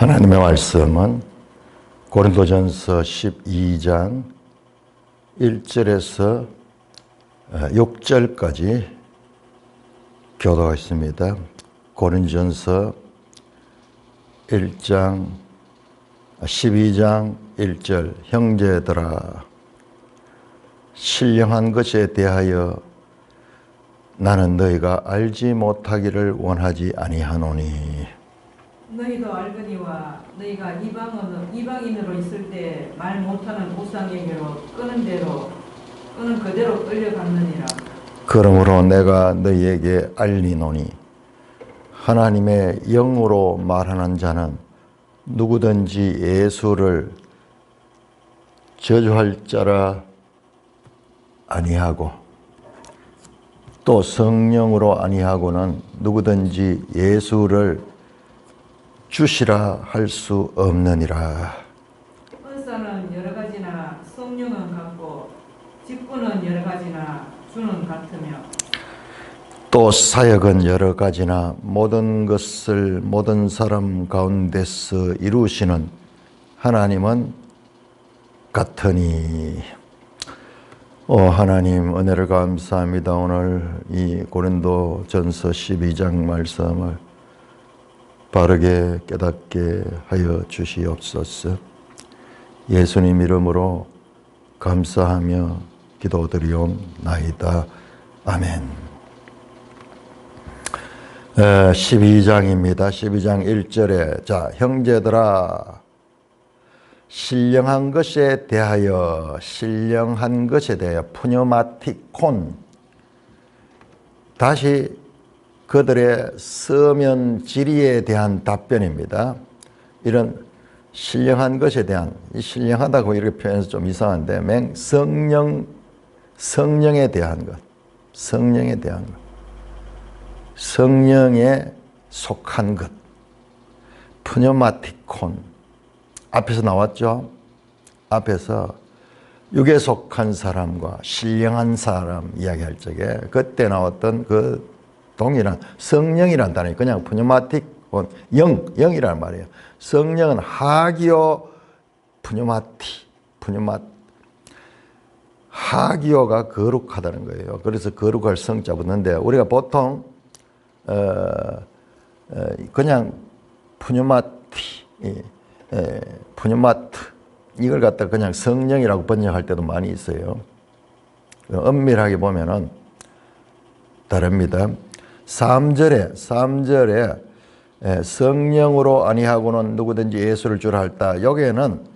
하나님의 말씀은 고린도전서 12장 1절에서 6절까지 교도가 있습니다. 고린도전서 12장 1절 형제들아 신령한 것에 대하여 나는 너희가 알지 못하기를 원하지 아니하노니 너희도 알거니와 너희가 이방인으로 있을 때 말 못하는 우상에게로 끄는 그대로 끌려갔느니라. 그러므로 내가 너희에게 알리노니 하나님의 영으로 말하는 자는 누구든지 예수를 저주할 자라 아니하고 또 성령으로 아니하고는 누구든지 예수를 주시라 할 수 없느니라. 은사는 여러 가지나 성령은 같고 직분은 여러 가지나 주는 같으며 또 사역은 여러 가지나 모든 것을 모든 사람 가운데서 이루시는 하나님은 같으니. 하나님 은혜를 감사합니다. 오늘 이 고린도전서 12장 말씀을 바르게 깨닫게 하여 주시옵소서. 예수님 이름으로 감사하며 기도드리옵나이다. 아멘. 12장입니다. 12장 1절에 자 형제들아 신령한 것에 대하여 푸뉴마티콘 다시 그들의 서면 지리에 대한 답변입니다. 이런 신령한 것에 대한 신령하다고 이렇게 표현해서 좀 이상한데 성령에 대한 것 성령에 속한 것 푸뉴마티콘 앞에서 나왔죠. 앞에서 육에 속한 사람과 신령한 사람 이야기할 적에 그때 나왔던 그 동일한 성령이란 단어이 그냥 푸뉴마틱 영이란 말이에요. 성령은 하기오 하기오가 거룩하다는 거예요. 그래서 거룩할 성자 붙는데 우리가 보통 그냥 푸뉴마트 이걸 갖다 그냥 성령이라고 번역할 때도 많이 있어요. 엄밀하게 보면은 다릅니다. 3절에 성령으로 아니하고는 누구든지 예수를 주라 할다. 여기에는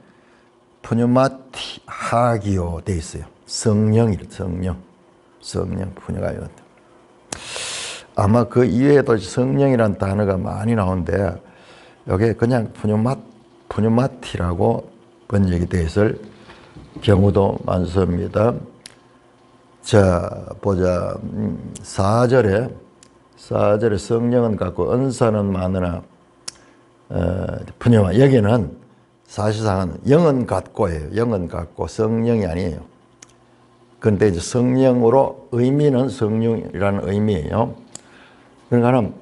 푸뉴마티 하기오 돼 있어요. 성령 푸뉴가 이거. 아마 그 이외에도 성령이라는 단어가 많이 나오는데 여기에 그냥 푸뉴마티라고 번역이 되어 있을 경우도 많습니다. 자 보자. 4절에 성령은 같고 은사는 많으나 푸뉴마 여기는 사실상은 영은 같고예요. 영은 같고 성령이 아니에요. 그런데 이제 성령으로 의미는 성령이라는 의미예요. 그러니까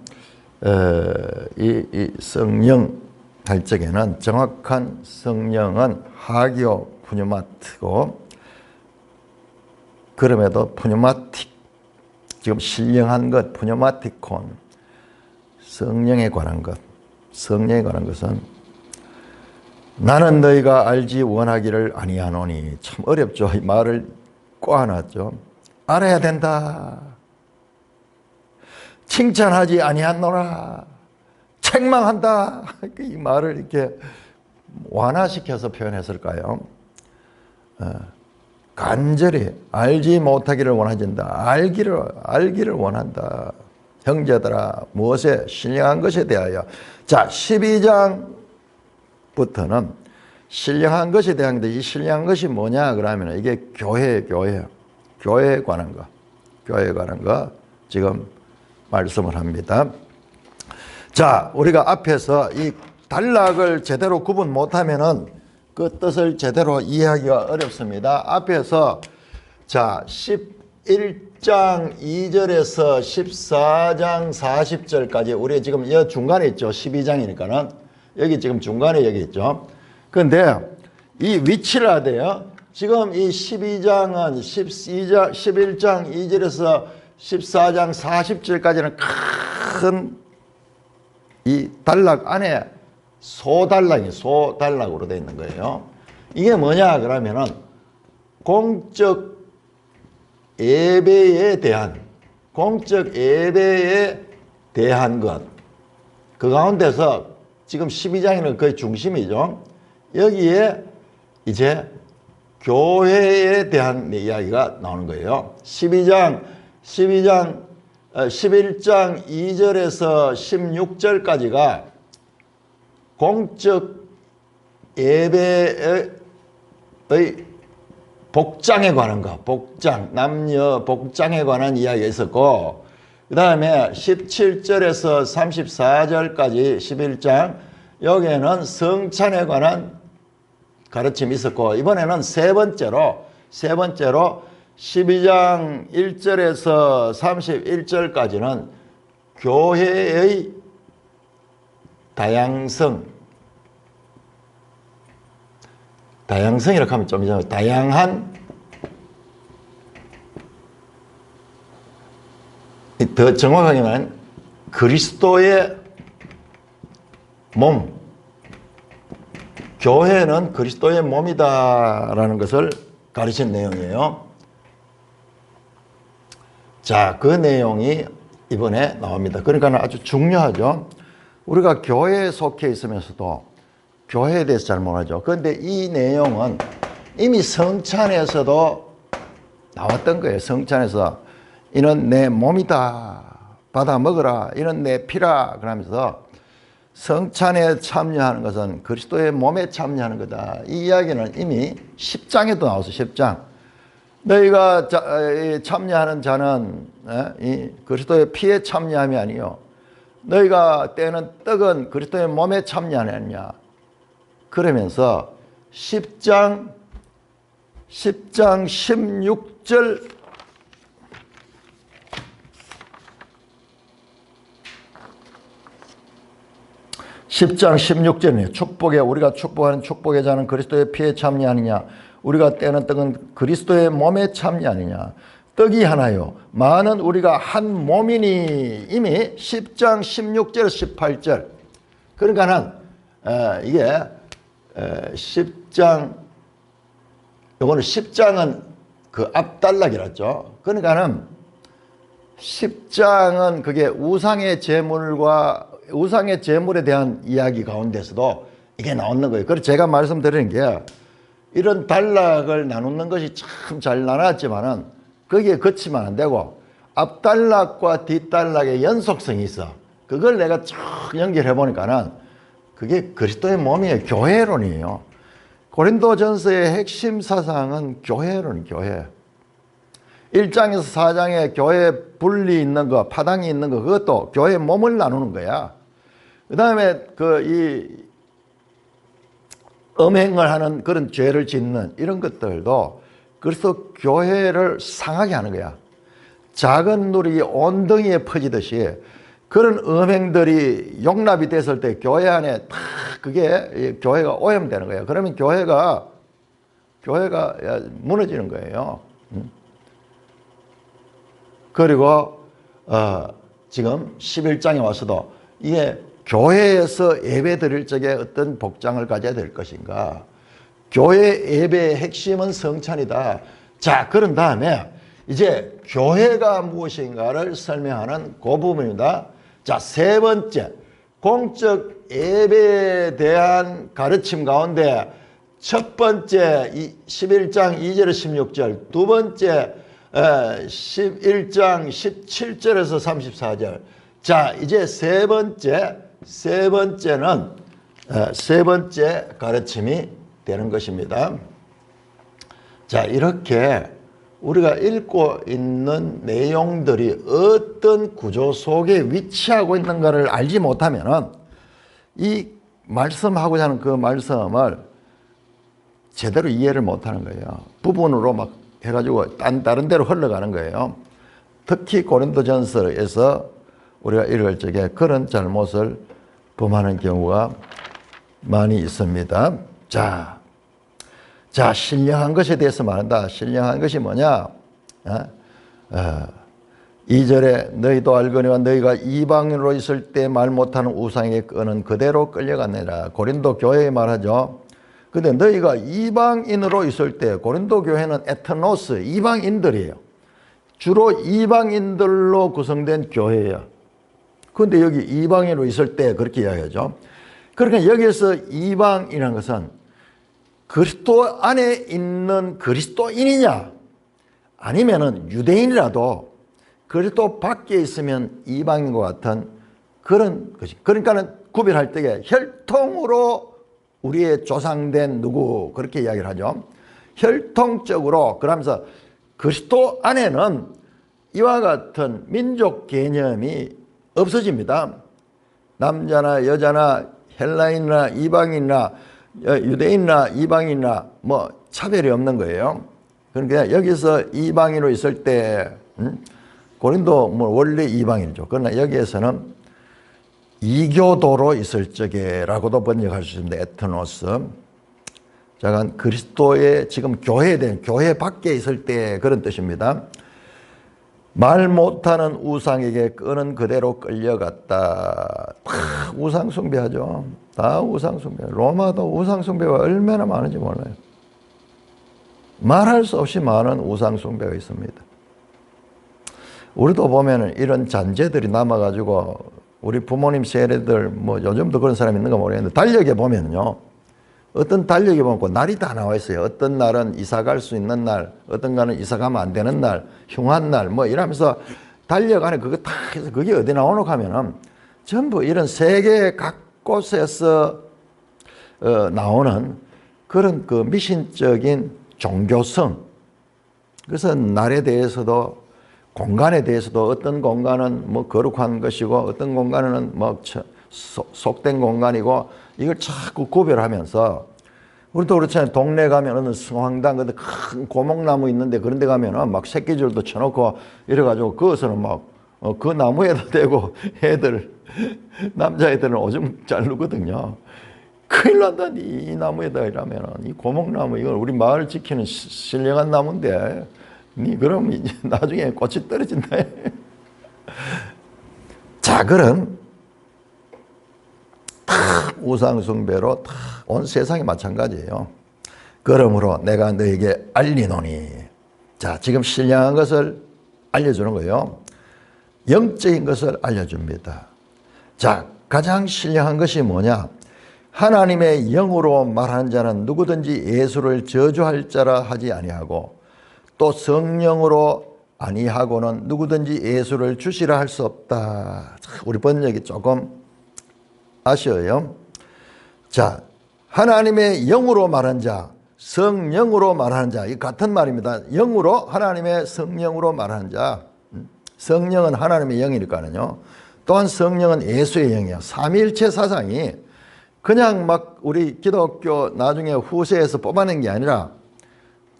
이 성령 할 적에는 정확한 성령은 하기오 푸뉴마트고 그럼에도 푸뉴마틱 지금 신령한 것 푸뉴마티콘 성령에 관한 것은 나는 너희가 알지 원하기를 아니하노니 참 어렵죠. 이 말을 꼬아놨죠. 알아야 된다. 칭찬하지 아니하노라. 책망한다. 이 말을 이렇게 완화시켜서 표현했을까요? 간절히 알지 못하기를 원하진다. 알기를 원한다. 형제들아 무엇에 신령한 것에 대하여. 자 12장부터는 신령한 것에 대한 건데 이 신령한 것이 뭐냐 그러면 이게 교회에 관한 거 지금 말씀을 합니다. 자 우리가 앞에서 이 단락을 제대로 구분 못하면은 그 뜻을 제대로 이해하기가 어렵습니다. 앞에서 자 11장 2절에서 14장 40절까지 우리 지금 이 중간에 있죠. 12장이니까는 여기 지금 중간에 여기 있죠. 그런데 이 위치를 알아요. 지금 이 12장은 11장 2절에서 14장 40절까지는 큰 이 단락 안에 소단락으로 되어 있는 거예요. 이게 뭐냐 그러면은 공적 예배에 대한 것, 그 가운데서 지금 12장에는 거의 중심이죠. 여기에 이제 교회에 대한 이야기가 나오는 거예요. 11장 2절에서 16절까지가 공적 예배의 복장에 관한 거, 남녀 복장에 관한 이야기가 있었고, 그 다음에 17절에서 34절까지 11장, 여기에는 성찬에 관한 가르침이 있었고, 이번에는 세 번째로 12장 1절에서 31절까지는 교회의 다양성이라고 하면 좀 이상해요. 다양한, 더 정확하게 말하면 그리스도의 몸, 교회는 그리스도의 몸이다라는 것을 가르친 내용이에요. 자, 그 내용이 이번에 나옵니다. 그러니까 아주 중요하죠. 우리가 교회에 속해 있으면서도 교회에 대해서 잘 몰라죠. 그런데 이 내용은 이미 성찬에서도 나왔던 거예요. 성찬에서 이는 내 몸이다, 받아 먹으라, 이는 내 피라 그러면서 성찬에 참여하는 것은 그리스도의 몸에 참여하는 거다. 이 이야기는 이미 10장에도 나와서 10장. 너희가 참여하는 자는 이 그리스도의 피에 참여함이 아니요 너희가 떼는 떡은 그리스도의 몸에 참여하느냐. 그러면서 10장 16절 축복에 우리가 축복하는 축복의 자는 그리스도의 피에 참여하느냐. 우리가 떼는 떡은 그리스도의 몸에 참여하느냐. 떡이 하나요 많은 우리가 한 몸이니. 이미 10장 16절 18절. 그러니까는 이게 10장, 요거는 10장은 그 앞단락이랬죠. 그러니까는 10장은 그게 우상의 제물에 대한 이야기 가운데서도 이게 나오는 거예요. 그래서 제가 말씀드리는 게 이런 단락을 나누는 것이 참 잘 나눴지만은 거기에 그치면 안 되고 앞단락과 뒷단락의 연속성이 있어. 그걸 내가 쭉 연결해 보니까는 그게 그리스도의 몸이에요. 교회론이에요. 고린도전서의 핵심 사상은 교회론, 교회. 1장에서 4장에 교회 분리 있는 거, 파당이 있는 거, 그것도 교회 몸을 나누는 거야. 그 다음에 음행을 하는 그런 죄를 짓는 이런 것들도 그래서 교회를 상하게 하는 거야. 작은 누룩이 온덩이에 퍼지듯이 그런 음행들이 용납이 됐을 때 교회 안에 탁 그게 교회가 오염되는 거예요. 그러면 교회가 무너지는 거예요. 그리고 지금 11장에 와서도 이게 교회에서 예배 드릴 적에 어떤 복장을 가져야 될 것인가. 교회 예배의 핵심은 성찬이다. 자, 그런 다음에 이제 교회가 무엇인가를 설명하는 그 부분입니다. 자, 세 번째, 공적 예배에 대한 가르침 가운데 첫 번째 11장 2절에서 16절, 두 번째 11장 17절에서 34절. 자, 이제 세 번째 가르침이 되는 것입니다. 자, 이렇게 우리가 읽고 있는 내용들이 어떤 구조 속에 위치하고 있는가를 알지 못하면은 이 말씀하고자 하는 그 말씀을 제대로 이해를 못하는 거예요. 부분으로 막 해가지고 다른 데로 흘러가는 거예요. 특히 고린도전서에서 우리가 읽을 적에 그런 잘못을 범하는 경우가 많이 있습니다. 자, 신령한 것에 대해서 말한다. 신령한 것이 뭐냐? 2절에 너희도 알거니와 너희가 이방인으로 있을 때 말 못하는 우상에게 끄는 그대로 끌려갔느니라. 고린도 교회에 말하죠. 근데 너희가 이방인으로 있을 때, 고린도 교회는 에트노스, 이방인들이에요. 주로 이방인들로 구성된 교회예요. 근데 여기 이방인으로 있을 때 그렇게 이야기하죠. 그러니까 여기에서 이방이라는 것은 그리스도 안에 있는 그리스도인이냐, 아니면은 유대인이라도 그리스도 밖에 있으면 이방인과 같은 그런 것이. 그러니까는 구별할 때에 혈통으로 우리의 조상된 누구, 그렇게 이야기를 하죠. 혈통적으로. 그러면서 그리스도 안에는 이와 같은 민족 개념이 없어집니다. 남자나 여자나 헬라인이나 이방인이나 유대인이나 이방인이나 뭐 차별이 없는 거예요. 그러니까 여기서 이방인으로 있을 때 고린도 뭐 원래 이방인이죠. 그러나 여기에서는 이교도로 있을 적에라고도 번역할 수 있습니다. 에트노스. 자, 그리스도의 지금 교회 밖에 있을 때 그런 뜻입니다. 말 못하는 우상에게 끄는 그대로 끌려갔다. 다 우상 숭배하죠. 다 우상 숭배. 로마도 우상 숭배가 얼마나 많은지 몰라요. 말할 수 없이 많은 우상 숭배가 있습니다. 우리도 보면은 이런 잔재들이 남아가지고 우리 부모님 세대들 뭐 요즘도 그런 사람이 있는가 모르겠는데 달력에 보면요. 어떤 달력에 보면 날이 다 나와 있어요. 어떤 날은 이사 갈 수 있는 날, 어떤 날은 이사 가면 안 되는 날, 흉한 날, 뭐 이러면서 달력 안에 그거 다 해서 그게 어디 나오노 하면은 전부 이런 세계 각 곳에서 나오는 그런 그 미신적인 종교성. 그래서 날에 대해서도 공간에 대해서도 어떤 공간은 뭐 거룩한 것이고 어떤 공간은 뭐 속된 공간이고 이걸 자꾸 구별하면서 우리도 그렇잖아요. 동네 가면 어느 성황당 근데 큰 고목나무 있는데 그런 데 가면은 막 새끼줄도 쳐놓고 이래가지고 그것은 막 그 나무에다 대고 애들 남자애들은 오줌 자르거든요. 큰일 난다. 이 나무에다 이러면은 이 고목나무 이건 우리 마을 지키는 신령한 나무인데 니 그럼 이제 나중에 꽃이 떨어진다. 자, 그럼 다 우상숭배로 다 온 세상이 마찬가지예요. 그러므로 내가 너에게 알리노니. 자, 지금 신령한 것을 알려주는 거예요. 영적인 것을 알려줍니다. 자, 가장 신령한 것이 뭐냐? 하나님의 영으로 말하는 자는 누구든지 예수를 저주할 자라 하지 아니하고 또 성령으로 아니하고는 누구든지 예수를 주시라 할 수 없다. 우리 번역이 조금 아쉬워요. 자, 하나님의 영으로 말한 자, 성령으로 말하는 자, 이 같은 말입니다. 영으로, 하나님의 성령으로 말하는 자. 성령은 하나님의 영이니까요. 또한 성령은 예수의 영이야. 삼위일체 사상이 그냥 막 우리 기독교 나중에 후세에서 뽑아낸 게 아니라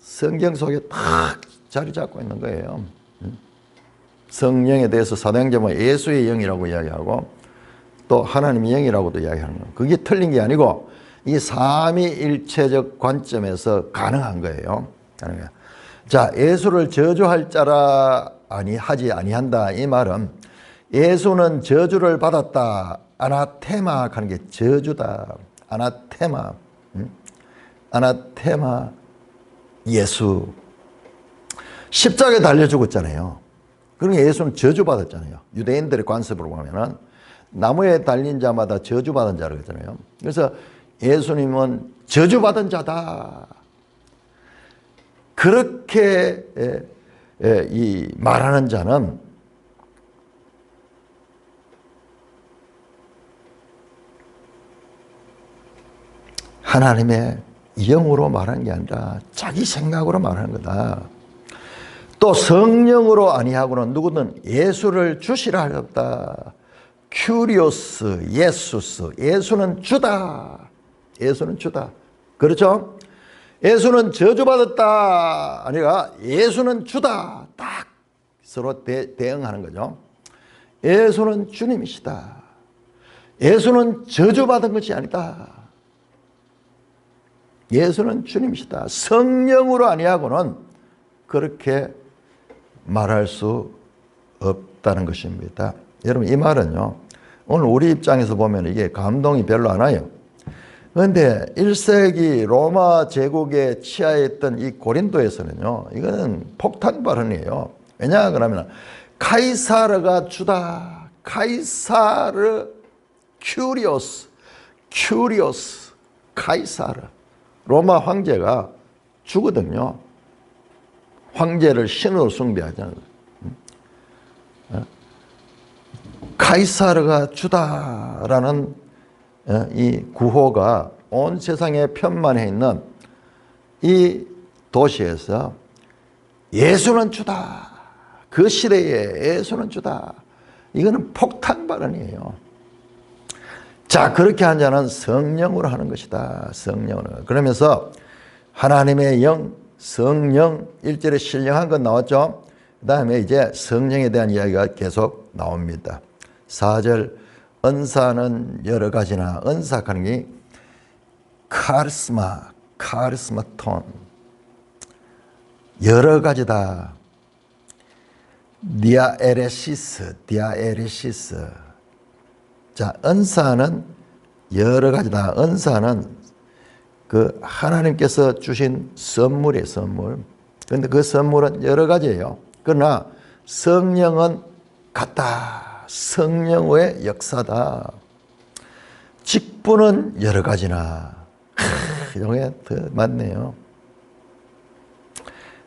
성경 속에 딱 자리 잡고 있는 거예요. 성령에 대해서 사도행전은 예수의 영이라고 이야기하고 또 하나님의 영이라고도 이야기하는 거예요. 그게 틀린 게 아니고 이 삼위일체적 관점에서 가능한 거예요. 자, 예수를 저주할 자라 하지 아니한다. 이 말은 예수는 저주를 받았다. 아나테마 하는 게 저주다. 아나테마. 아나테마 예수. 십자가에 달려 죽었잖아요. 그러니까 예수는 저주받았잖아요. 유대인들의 관습으로 보면은 나무에 달린 자마다 저주받은 자라고 했잖아요. 그래서 예수님은 저주받은 자다. 그렇게 이 말하는 자는 하나님의 영으로 말하는 게 아니라 자기 생각으로 말하는 거다. 또 성령으로 아니하고는 누구든 예수를 주시라 하였다. 큐리오스, 예수스. 예수는 주다. 예수는 주다. 그렇죠? 예수는 저주받았다. 아니라 예수는 주다. 딱 서로 대응하는 거죠. 예수는 주님이시다. 예수는 저주받은 것이 아니다. 예수는 주님이시다. 성령으로 아니하고는 그렇게 말할 수 없다는 것입니다. 여러분, 이 말은요, 오늘 우리 입장에서 보면 이게 감동이 별로 안 와요. 그런데 1세기 로마 제국에 치하했던 이 고린도에서는요, 이거는 폭탄 발언이에요. 왜냐 그러면 카이사르가 주다. 카이사르 큐리오스 카이사르. 로마 황제가 주거든요. 황제를 신으로 숭배하잖아요. 카이사르가 주다라는 이 구호가 온 세상에 편만해 있는 이 도시에서 예수는 주다. 그 시대에 예수는 주다. 이거는 폭탄 발언이에요. 자, 그렇게 한 자는 성령으로 하는 것이다. 성령으로. 그러면서 하나님의 영, 성령, 1절에 신령한 건 나왔죠. 그 다음에 이제 성령에 대한 이야기가 계속 나옵니다. 4절, 은사는 여러 가지나, 은사하는 게 카리스마톤, 여러 가지다. 디아에레시스. 자, 은사는 여러 가지다. 은사는 그 하나님께서 주신 선물이에요, 선물. 그런데 그 선물은 여러 가지예요. 그러나 성령은 같다. 성령의 역사다. 직분은 여러 가지나. 이게 더 맞네요.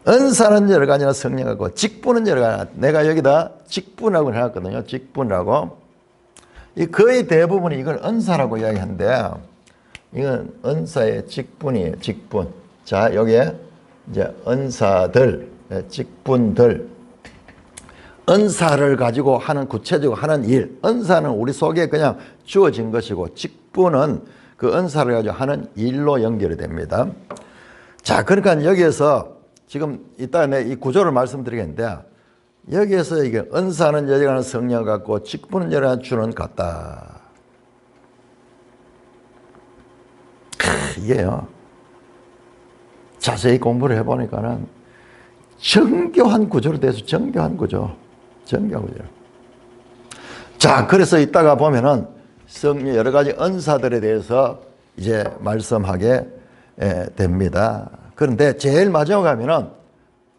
은사는 여러 가지나 성령하고 직분은 여러 가지나. 내가 여기다 직분하고 해놨거든요. 직분이라고. 이 거의 대부분이 이걸 은사라고 이야기하는데, 이건 은사의 직분이에요. 직분. 자, 여기에 이제 은사들, 직분들. 은사를 가지고 하는 구체적으로 하는 일. 은사는 우리 속에 그냥 주어진 것이고, 직분은 그 은사를 가지고 하는 일로 연결이 됩니다. 자, 그러니까 여기에서 지금 이따가 내 이 구조를 말씀드리겠는데, 여기에서 이게 은사는 여러가지 성령 같고 직분은 여러가지 주는 같다. 이게요, 자세히 공부를 해보니까는 정교한 구조로 돼서 정교한 구조. 자, 그래서 이따가 보면은 성령 여러 가지 은사들에 대해서 이제 말씀하게 됩니다. 그런데 제일 마지막에 가면은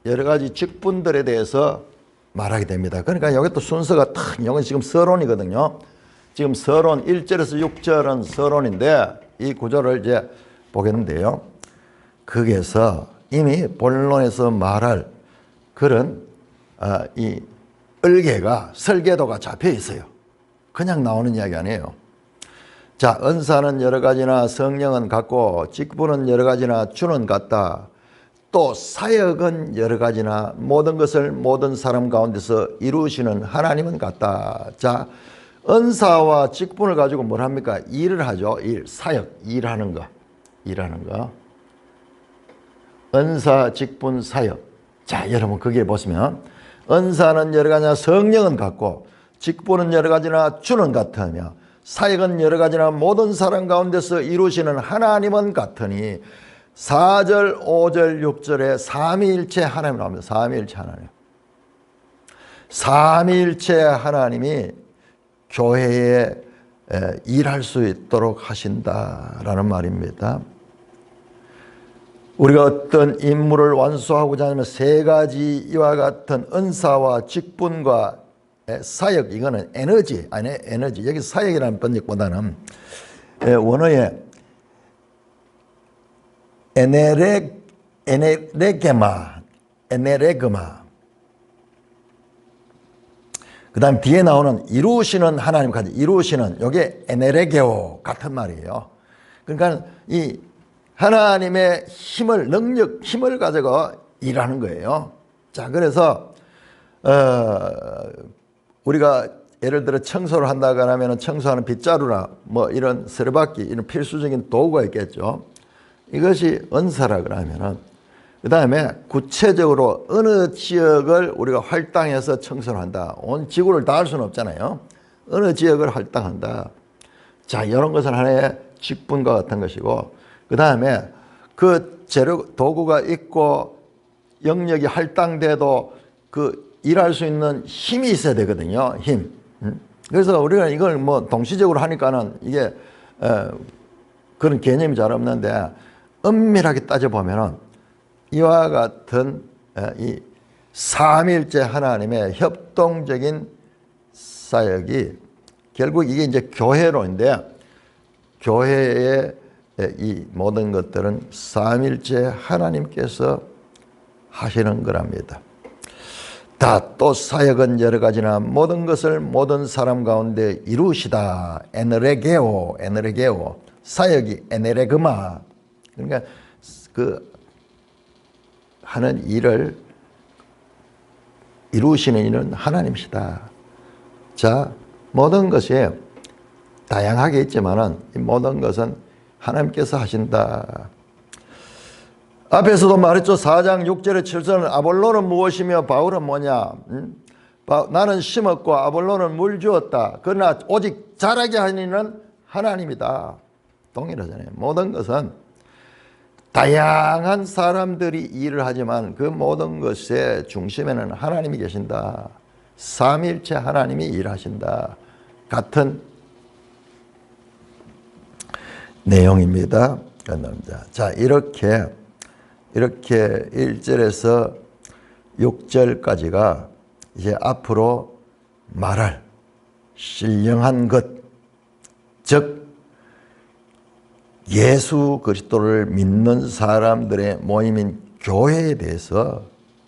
여러 가지 직분들에 대해서 말하게 됩니다. 그러니까 이것도 순서가 탁, 이건 지금 서론이거든요. 지금 서론 1절에서 6절은 서론인데 이 구조를 이제 보겠는데요. 거기에서 이미 본론에서 말할 그런 이 을개가, 설계도가 잡혀 있어요. 그냥 나오는 이야기 아니에요. 자, 은사는 여러 가지나 성령은 같고 직분은 여러 가지나 주는 같다. 또 사역은 여러 가지나 모든 것을 모든 사람 가운데서 이루시는 하나님은 같다. 자, 은사와 직분을 가지고 뭘 합니까? 일을 하죠. 일, 사역, 일하는 거. 은사, 직분, 사역. 자, 여러분 거기에 보시면 은사는 여러 가지나 성령은 같고 직분은 여러 가지나 주는 같으며 사역은 여러 가지나 모든 사람 가운데서 이루시는 하나님은 같으니 4절, 5절, 6절에 삼위일체 하나님 나옵니다. 삼위일체 하나님. 삼위일체 하나님이 교회에 일할 수 있도록 하신다라는 말입니다. 우리가 어떤 임무를 완수하고자 하면 세 가지 이와 같은 은사와 직분과 사역, 이거는 에너지, 아니 에너지. 여기 사역이라는 번역보다는 원어에 에네레게마. 그 다음 뒤에 나오는 이루시는 하나님까지, 이루시는, 요게 에네레게오 같은 말이에요. 그러니까 이 하나님의 힘을, 능력, 힘을 가지고 일하는 거예요. 자, 그래서, 우리가 예를 들어 청소를 한다거나 하면 청소하는 빗자루나 뭐 이런 쓰레받기, 이런 필수적인 도구가 있겠죠. 이것이 은사라 그러면은, 그 다음에 구체적으로 어느 지역을 우리가 할당해서 청소를 한다. 온 지구를 다 할 수는 없잖아요. 어느 지역을 할당한다. 자, 이런 것은 하나의 직분과 같은 것이고, 그 다음에 그 재료 도구가 있고 영역이 할당돼도 그 일할 수 있는 힘이 있어야 되거든요. 힘. 그래서 우리가 이걸 뭐 동시적으로 하니까는 이게 그런 개념이 잘 없는데 엄밀하게 따져보면은 이와 같은 이 삼일째 하나님의 협동적인 사역이 결국 이게 이제 교회론인데 교회의 이 모든 것들은 삼일째 하나님께서 하시는 거랍니다. 다 또 사역은 여러 가지나 모든 것을 모든 사람 가운데 이루시다. 에너레게오 사역이 에네레그마. 그러니까 그 하는 일을 이루시는 이는 하나님이시다. 자, 모든 것이 다양하게 있지만은 이 모든 것은 하나님께서 하신다. 앞에서도 말했죠. 4장 6절에 7절은 아볼로는 무엇이며 바울은 뭐냐. 나는 심었고 아볼로는 물 주었다. 그러나 오직 자라게 하는 이는 하나님이다. 동일하잖아요. 모든 것은 다양한 사람들이 일을 하지만 그 모든 것의 중심에는 하나님이 계신다. 삼일체 하나님이 일하신다. 같은 내용입니다. 자, 이렇게 1절에서 6절까지가 이제 앞으로 말할 신령한 것, 즉 예수 그리스도를 믿는 사람들의 모임인 교회에 대해서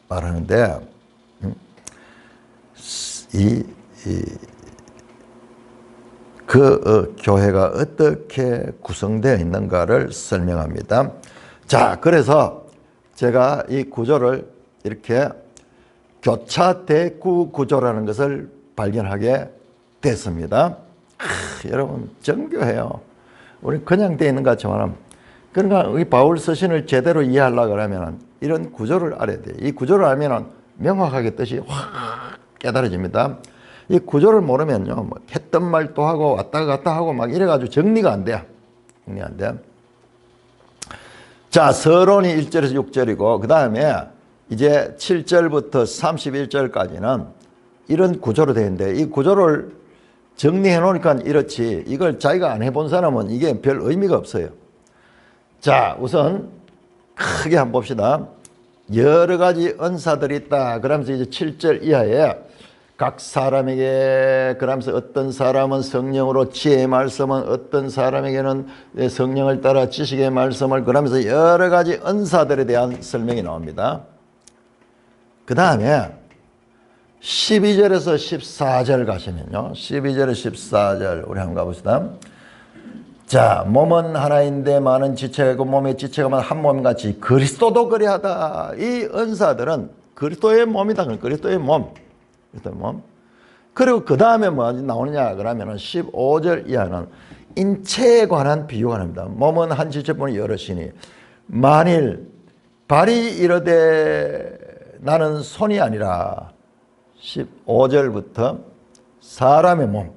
말하는데 그 교회가 어떻게 구성되어 있는가를 설명합니다. 자, 그래서 제가 이 구조를 이렇게 교차 대구 구조라는 것을 발견하게 됐습니다. 여러분 정교해요. 우리 그냥 되어 있는 것 같지만 그러니까 이 바울 서신을 제대로 이해하려고 하면 이런 구조를 알아야 돼요. 이 구조를 알면 명확하게 뜻이 확 깨달아집니다. 이 구조를 모르면요, 뭐 했던 말 또 하고 왔다 갔다 하고 막 이래가지고 정리가 안 돼요. 정리 안 돼요. 자, 서론이 1절에서 6절이고, 그 다음에 이제 7절부터 31절까지는 이런 구조로 되어 있는데, 이 구조를 정리해 놓으니까 이렇지, 이걸 자기가 안 해본 사람은 이게 별 의미가 없어요. 자, 우선 크게 한번 봅시다. 여러 가지 은사들이 있다. 그러면서 이제 7절 이하에 각 사람에게, 그러면서 어떤 사람은 성령으로 지혜의 말씀은, 어떤 사람에게는 성령을 따라 지식의 말씀을, 그러면서 여러 가지 은사들에 대한 설명이 나옵니다. 그 다음에 12절에서 14절 가시면요, 12절에서 14절 우리 한번 가봅시다. 자, 몸은 하나인데 많은 지체가 있고 몸의 지체가 많은 한 몸같이 그리스도도 그리하다. 이 은사들은 그리스도의 몸이다. 그리스도의 몸. 그리고 그 다음에 뭐 나오느냐 그러면은 15절 이하는 인체에 관한 비유가 나옵니다. 몸은 한 지체뿐이 여럿이니 만일 발이 이르되 나는 손이 아니라 15절부터 사람의 몸,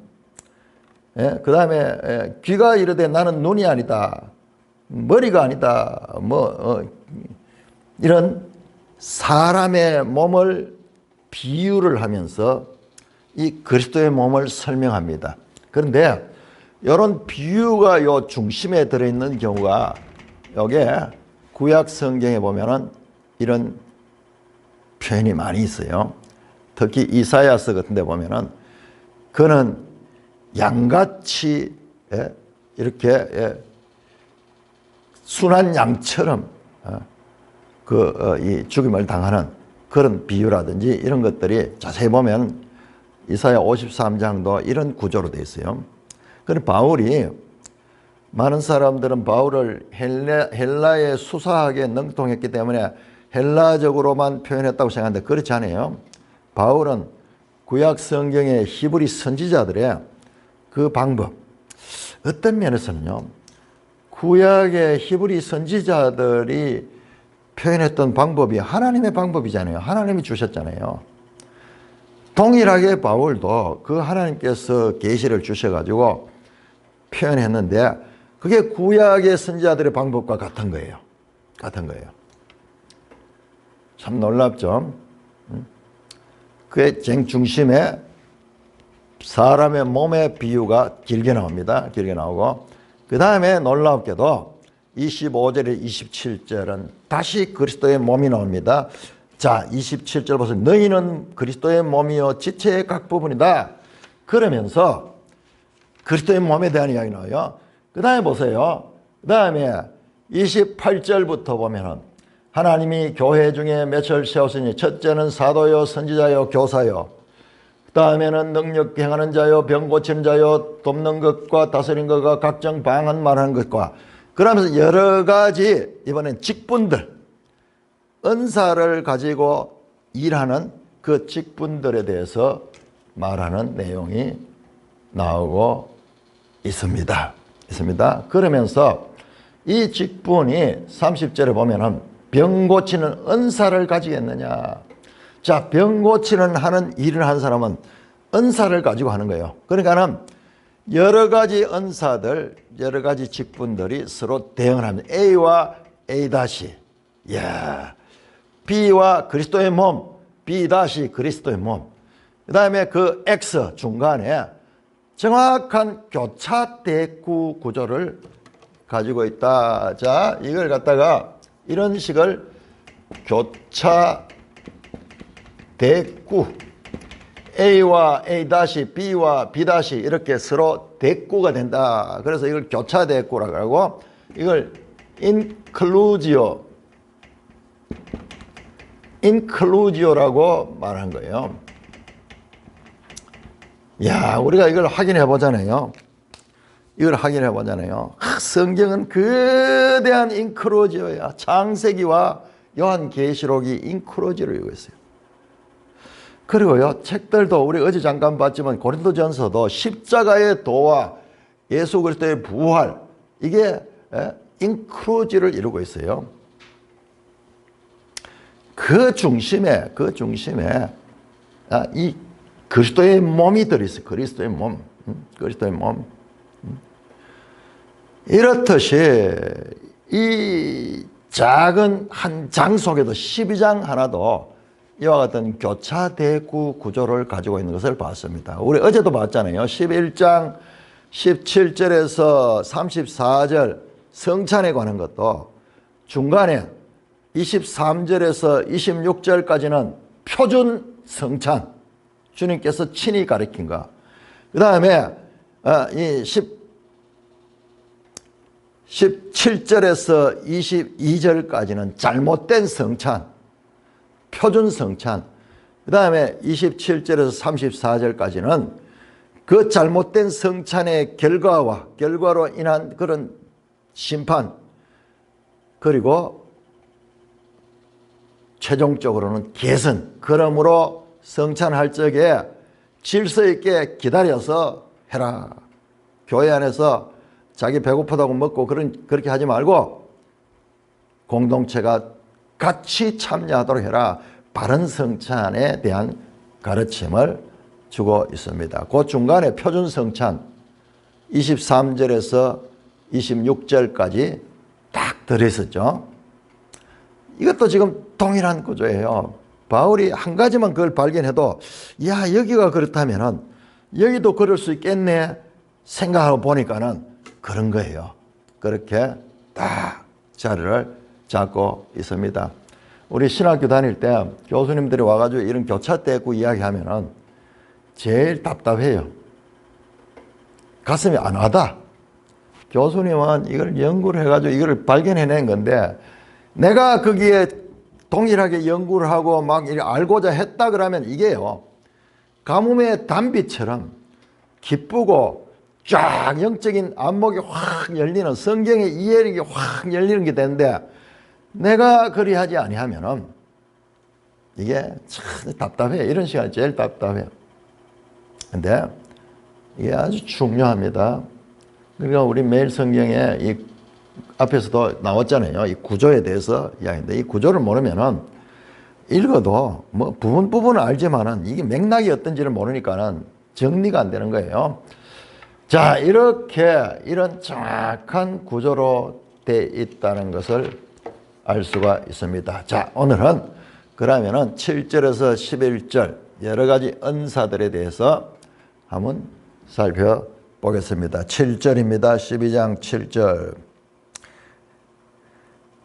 그 다음에 귀가 이르되 나는 눈이 아니다, 머리가 아니다, 이런 사람의 몸을 비유를 하면서 이 그리스도의 몸을 설명합니다. 그런데 이런 비유가 요 중심에 들어있는 경우가 여기에 구약 성경에 보면은 이런 표현이 많이 있어요. 특히 이사야서 같은 데 보면은 그는 양같이 이렇게 순한 양처럼 이 죽임을 당하는 그런 비유라든지 이런 것들이 자세히 보면 이사야 53장도 이런 구조로 되어 있어요. 그런데 바울이, 많은 사람들은 바울을 헬라에 수사하게 능통했기 때문에 헬라적으로만 표현했다고 생각하는데 그렇지 않아요. 바울은 구약 성경의 히브리 선지자들의 그 방법, 어떤 면에서는요, 구약의 히브리 선지자들이 표현했던 방법이 하나님의 방법이잖아요. 하나님이 주셨잖아요. 동일하게 바울도 그 하나님께서 계시를 주셔가지고 표현했는데 그게 구약의 선지자들의 방법과 같은 거예요. 같은 거예요. 참 놀랍죠? 그의 중심에 사람의 몸의 비유가 길게 나옵니다. 길게 나오고 그 다음에 놀랍게도 25절에 27절은 다시 그리스도의 몸이 나옵니다. 자, 27절 보세요. 너희는 그리스도의 몸이요 지체의 각 부분이다. 그러면서 그리스도의 몸에 대한 이야기 나와요. 그 다음에 보세요. 그 다음에 28절부터 보면은 하나님이 교회 중에 몇을 세웠으니 첫째는 사도요 선지자요 교사요 그 다음에는 능력 행하는 자요 병 고치는 자요 돕는 것과 다스리는 것과 각종 방언 말하는 것과 그러면서 여러 가지 이번엔 직분들 은사를 가지고 일하는 그 직분들에 대해서 말하는 내용이 나오고 있습니다. 그러면서 이 직분이 30절에 보면은 병 고치는 은사를 가지겠느냐. 자, 병 고치는 하는 일을 한 사람은 은사를 가지고 하는 거예요. 그러니까는 여러 가지 은사들, 여러 가지 직분들이 서로 대응을 합니다. A와 A 다시, B와 그리스도의 몸, B 다시 그리스도의 몸. 그 다음에 그 X 중간에 정확한 교차 대구 구조를 가지고 있다. 자, 이걸 갖다가 이런 식을 교차 대구 A와 A 다시 B와 B 다시 이렇게 서로 대구가 된다. 그래서 이걸 교차 대구라고 하고 이걸 인클루지오라고 말한 거예요. 야, 우리가 이걸 확인해 보잖아요. 성경은 거대한 인클루지오야. 창세기와 요한계시록이 인클루지오를 이루고 있어요. 그리고요, 책들도 우리 어제 잠깐 봤지만 고린도전서도 십자가의 도와 예수 그리스도의 부활 이게 인클루지오를 이루고 있어요. 그 중심에 이 그리스도의 몸이 들어있어요. 그리스도의 몸. 이렇듯이 이 작은 한 장 속에도 12장 하나도 이와 같은 교차 대구 구조를 가지고 있는 것을 봤습니다. 우리 어제도 봤잖아요. 11장 17절에서 34절 성찬에 관한 것도 중간에 23절에서 26절까지는 표준 성찬 주님께서 친히 가르친 거. 그 다음에 이 17절에서 22절까지는 잘못된 성찬, 표준 성찬. 그 다음에 27절에서 34절까지는 그 잘못된 성찬의 결과로 인한 그런 심판, 그리고 최종적으로는 개선. 그러므로 성찬할 적에 질서 있게 기다려서 해라. 교회 안에서 자기 배고프다고 먹고 그렇게 하지 말고 공동체가 같이 참여하도록 해라. 바른 성찬에 대한 가르침을 주고 있습니다. 그 중간에 표준 성찬 23절에서 26절까지 딱 들어있었죠. 이것도 지금 동일한 구조예요. 바울이 한 가지만 그걸 발견해도 야, 여기가 그렇다면은 여기도 그럴 수 있겠네 생각하고 보니까는 그런 거예요. 그렇게 딱 자리를 잡고 있습니다. 우리 신학교 다닐 때 교수님들이 와가지고 이런 교차 대구 이야기하면은 제일 답답해요. 가슴이 안 와닿아. 교수님은 이걸 연구를 해가지고 이걸 발견해낸 건데 내가 거기에 동일하게 연구를 하고 막 알고자 했다 그러면 이게요. 가뭄의 단비처럼 기쁘고 쫙 영적인 안목이 확 열리는 성경의 이해력이 확 열리는 게 되는데 내가 그리하지 아니하면은 이게 참 답답해요. 이런 시간이 제일 답답해요. 근데 이게 아주 중요합니다. 그러니까 우리 매일 성경에 이 앞에서도 나왔잖아요. 이 구조에 대해서 이야기인데 이 구조를 모르면은 읽어도 뭐 부분은 알지만은 이게 맥락이 어떤지를 모르니까는 정리가 안 되는 거예요. 자, 이렇게 이런 정확한 구조로 돼 있다는 것을 알 수가 있습니다. 자, 오늘은 그러면은 7절에서 11절 여러 가지 은사들에 대해서 한번 살펴보겠습니다. 7절입니다. 12장 7절.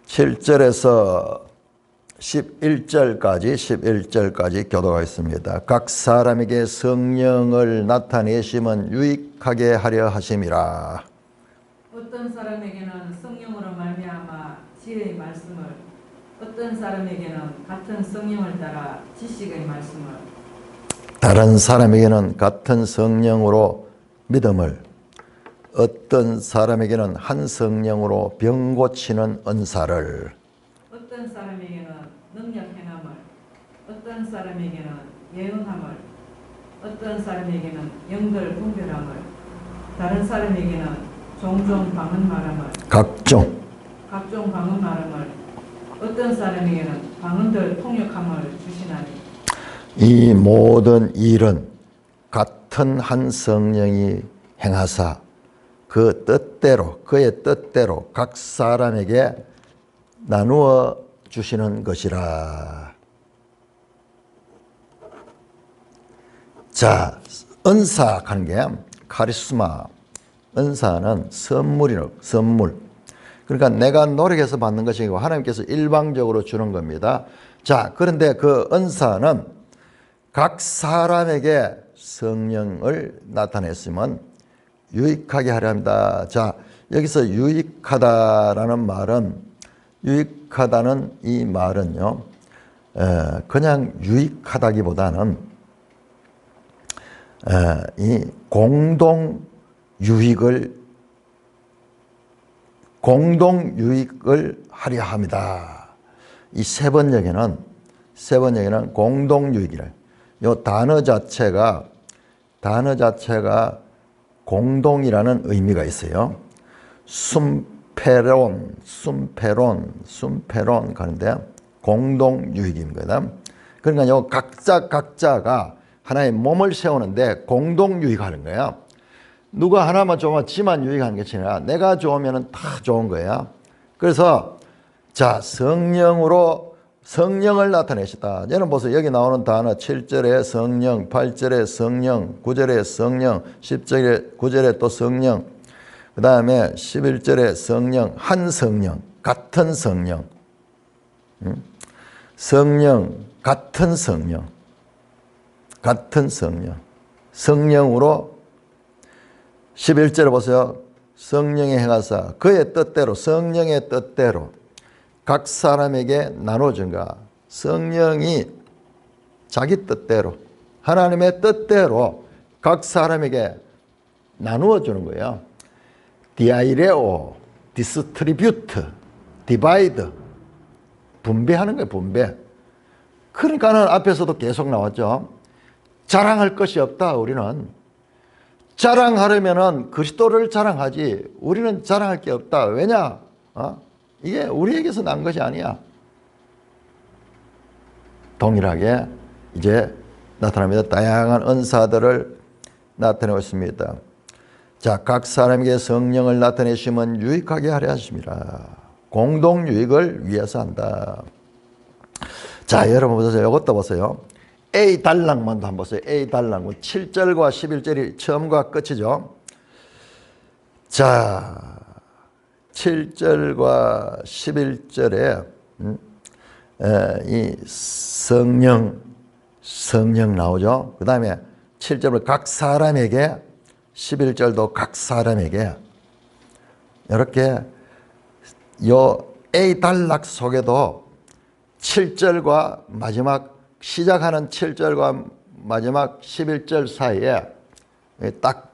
7절에서 11절까지 교도가 있습니다. 각 사람에게 성령을 나타내심은 유익하게 하려 하심이라. 어떤 사람에게는 성령으로 말미암아 지혜의 말씀을, 어떤 사람에게는 같은 성령을 따라 지식의 말씀을, 다른 사람에게는 같은 성령으로 믿음을, 어떤 사람에게는 한 성령으로 병 고치는 은사를, 어떤 사람에게는 능력 행함을, 어떤 사람에게는 예언함을, 어떤 사람에게는 영들 분별함을, 다른 사람에게는 종종 방언 말함을, 각종 방언 말함을, 어떤 사람에게는 방언들 통역함을 주시나니, 이 모든 일은 같은 한 성령이 행하사 그 뜻대로, 그의 뜻대로 각 사람에게 나누어 주시는 것이라. 자, 은사하는 게 카리스마, 은사는 선물이라고, 선물. 그러니까 내가 노력해서 받는 것이 아니고 하나님께서 일방적으로 주는 겁니다. 자, 그런데 그 은사는 각 사람에게 성령을 나타냈으면 유익하게 하려 합니다. 자, 여기서 유익하다라는 말은, 유익하다는 이 말은요, 그냥 유익하다기보다는 이 공동 유익을 하려 합니다. 이 세 번역에는 공동 유익이라. 이 단어 자체가 공동이라는 의미가 있어요. 숨페론 가는데 공동 유익입니다. 그러니까 요 각자가 하나의 몸을 세우는데 공동 유익하는 거예요. 누가 하나만 좋으면 지만 유익하는 게 아니라 내가 좋으면 다 좋은 거야. 그래서 자, 성령을 나타내시다. 여러분 보세요. 여기 나오는 단어 7절에 성령, 8절에 성령, 9절에 성령, 10절에 9절에 또 성령, 그 다음에 11절에 성령, 한 성령, 같은 성령, 같은 성령, 성령으로 11절에 보세요. 성령의 행하사 그의 뜻대로, 성령의 뜻대로 각 사람에게 나눠준가. 성령이 자기 뜻대로, 하나님의 뜻대로 각 사람에게 나누어 주는 거예요. 디아이레오, 디스트리뷰트, 디바이드, 분배하는 거예요. 분배. 그러니까는 앞에서도 계속 나왔죠. 자랑할 것이 없다. 우리는 자랑하려면은 그리스도를 자랑하지 우리는 자랑할 게 없다. 왜냐? 이게 우리에게서 난 것이 아니야. 동일하게 이제 나타납니다. 다양한 은사들을 나타내고 있습니다. 자, 각 사람에게 성령을 나타내시면 유익하게 하려 하십니다. 공동 유익을 위해서 한다. 자, 여러분 보세요. 이것도 보세요. A 달랑만도 한번 보세요. A 달랑 7절과 11절이 처음과 끝이죠. 자, 7절과 11절에 이 성령 나오죠. 그 다음에 7절을 각 사람에게, 11절도 각 사람에게, 이렇게 요 A 단락 속에도 7절과 마지막 시작하는 7절과 마지막 11절 사이에 딱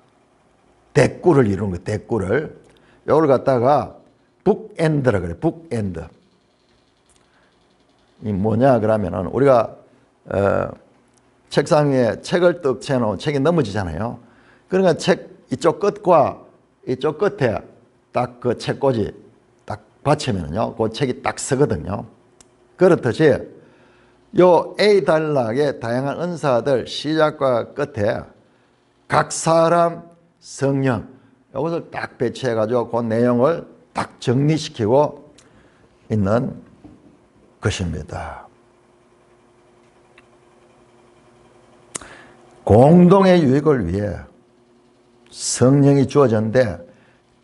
대꾸를 이루는 거예요. 대꾸를. 이걸 갖다가 북엔드라 그래요. 북엔드. 이 뭐냐 그러면은 우리가 책상 위에 책을 떡 채놓은 책이 넘어지잖아요. 그러니까 책 이쪽 끝과 이쪽 끝에 딱 그 책꽂이 딱 받치면은요, 그 책이 딱 서거든요. 그렇듯이 요 A 단락의 다양한 은사들 시작과 끝에 각 사람 성령 이것을 딱 배치해가지고 그 내용을 딱 정리시키고 있는 것입니다. 공동의 유익을 위해 성령이 주어졌는데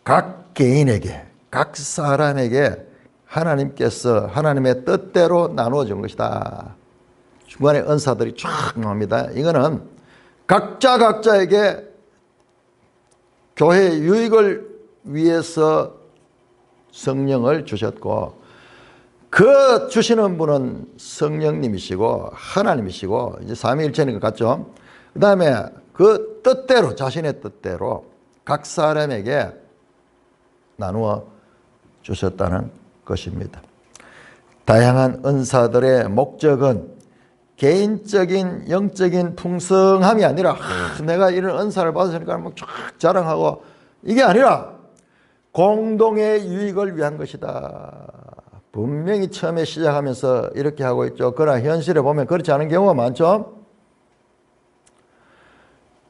각 개인에게, 각 사람에게 하나님께서 하나님의 뜻대로 나누어 준 것이다. 중간에 은사들이 쫙 나옵니다. 이거는 각자에게 교회의 유익을 위해서 성령을 주셨고, 그 주시는 분은 성령님이시고 하나님이시고 이제 삼위일체인 것 같죠. 그 다음에 그 뜻대로, 자신의 뜻대로 각 사람에게 나누어 주셨다는 것입니다. 다양한 은사들의 목적은 개인적인 영적인 풍성함이 아니라 내가 이런 은사를 받았으니까 막 쫙 자랑하고, 이게 아니라 공동의 유익을 위한 것이다. 분명히 처음에 시작하면서 이렇게 하고 있죠. 그러나 현실에 보면 그렇지 않은 경우가 많죠.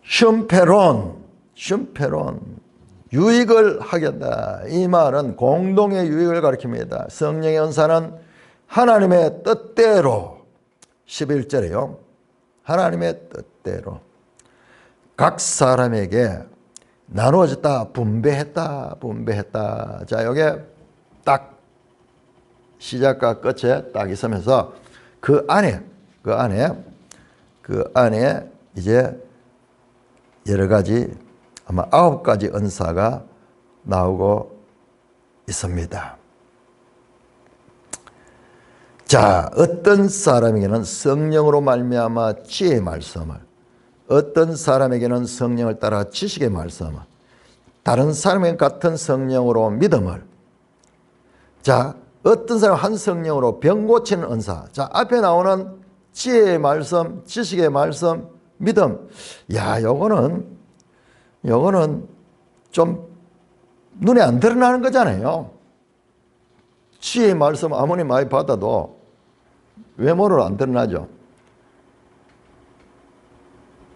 슌페론, 유익을 하겠다. 이 말은 공동의 유익을 가리킵니다. 성령의 은사는 하나님의 뜻대로, 11절에요. 하나님의 뜻대로 각 사람에게 나누어졌다, 분배했다. 자, 요게 딱 시작과 끝에 딱 있으면서 그 안에 이제 여러 가지, 아마 9가지 은사가 나오고 있습니다. 자, 어떤 사람에게는 성령으로 말미암아 지혜의 말씀을, 어떤 사람에게는 성령을 따라 지식의 말씀을, 다른 사람에게는 같은 성령으로 믿음을, 자, 어떤 사람 한 성령으로 병 고치는 은사. 자, 앞에 나오는 지혜의 말씀, 지식의 말씀, 믿음. 야, 요거는 좀 눈에 안 드러나는 거잖아요. 지혜의 말씀 아무리 많이 받아도 외모로 안 드러나죠.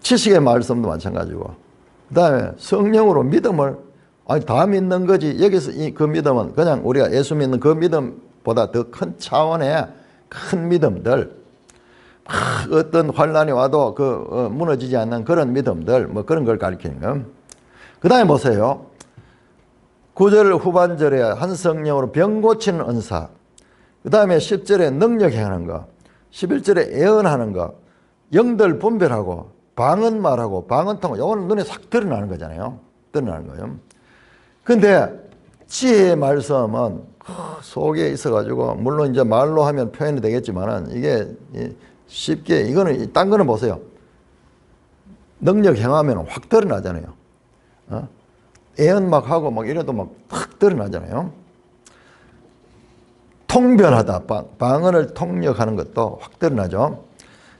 지식의 말씀도 마찬가지고, 그 다음에 성령으로 믿음을, 아니 다 믿는 거지. 여기서 그 믿음은 그냥 우리가 예수 믿는 그 믿음보다 더 큰 차원의 큰 믿음들, 어떤 환란이 와도 무너지지 않는 그런 믿음들, 뭐 그런 걸 가리키는 거예요. 그 다음에 보세요. 9절 후반절에 한 성령으로 병 고치는 은사, 그 다음에 10절에 능력 행하는 거, 11절에 예언하는 거, 영들 분별하고 방언 말하고 방언 통화. 이거는 눈에 싹 드러나는 거잖아요. 드러나는 거예요. 근데 지혜의 말씀은 속에 있어가지고, 물론 이제 말로 하면 표현이 되겠지만은 이게 쉽게, 이거는 딴 거는 보세요. 능력 행하면 확 드러나잖아요. 예언 막 하고 막 이래도 막 확 드러나잖아요. 통변하다, 방언을 통역하는 것도 확 드러나죠.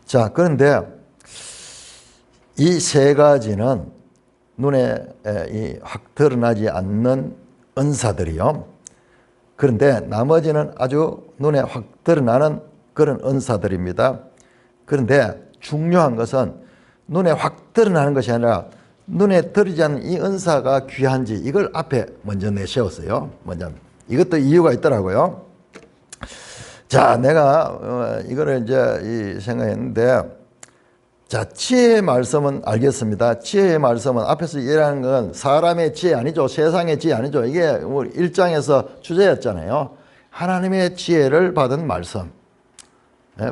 자, 그런데 이 세 가지는 눈에 확 드러나지 않는 은사들이요. 그런데 나머지는 아주 눈에 확 드러나는 그런 은사들입니다. 그런데 중요한 것은 눈에 확 드러나는 것이 아니라 눈에 들이지 않는 이 은사가 귀한지, 이걸 앞에 먼저 내세웠어요. 먼저 이것도 이유가 있더라고요. 자, 내가 이거를 이제 생각했는데, 자, 지혜의 말씀은 알겠습니다. 지혜의 말씀은 앞에서 얘기하는 건 사람의 지혜 아니죠. 세상의 지혜 아니죠. 이게 우리 1장에서 주제였잖아요. 하나님의 지혜를 받은 말씀.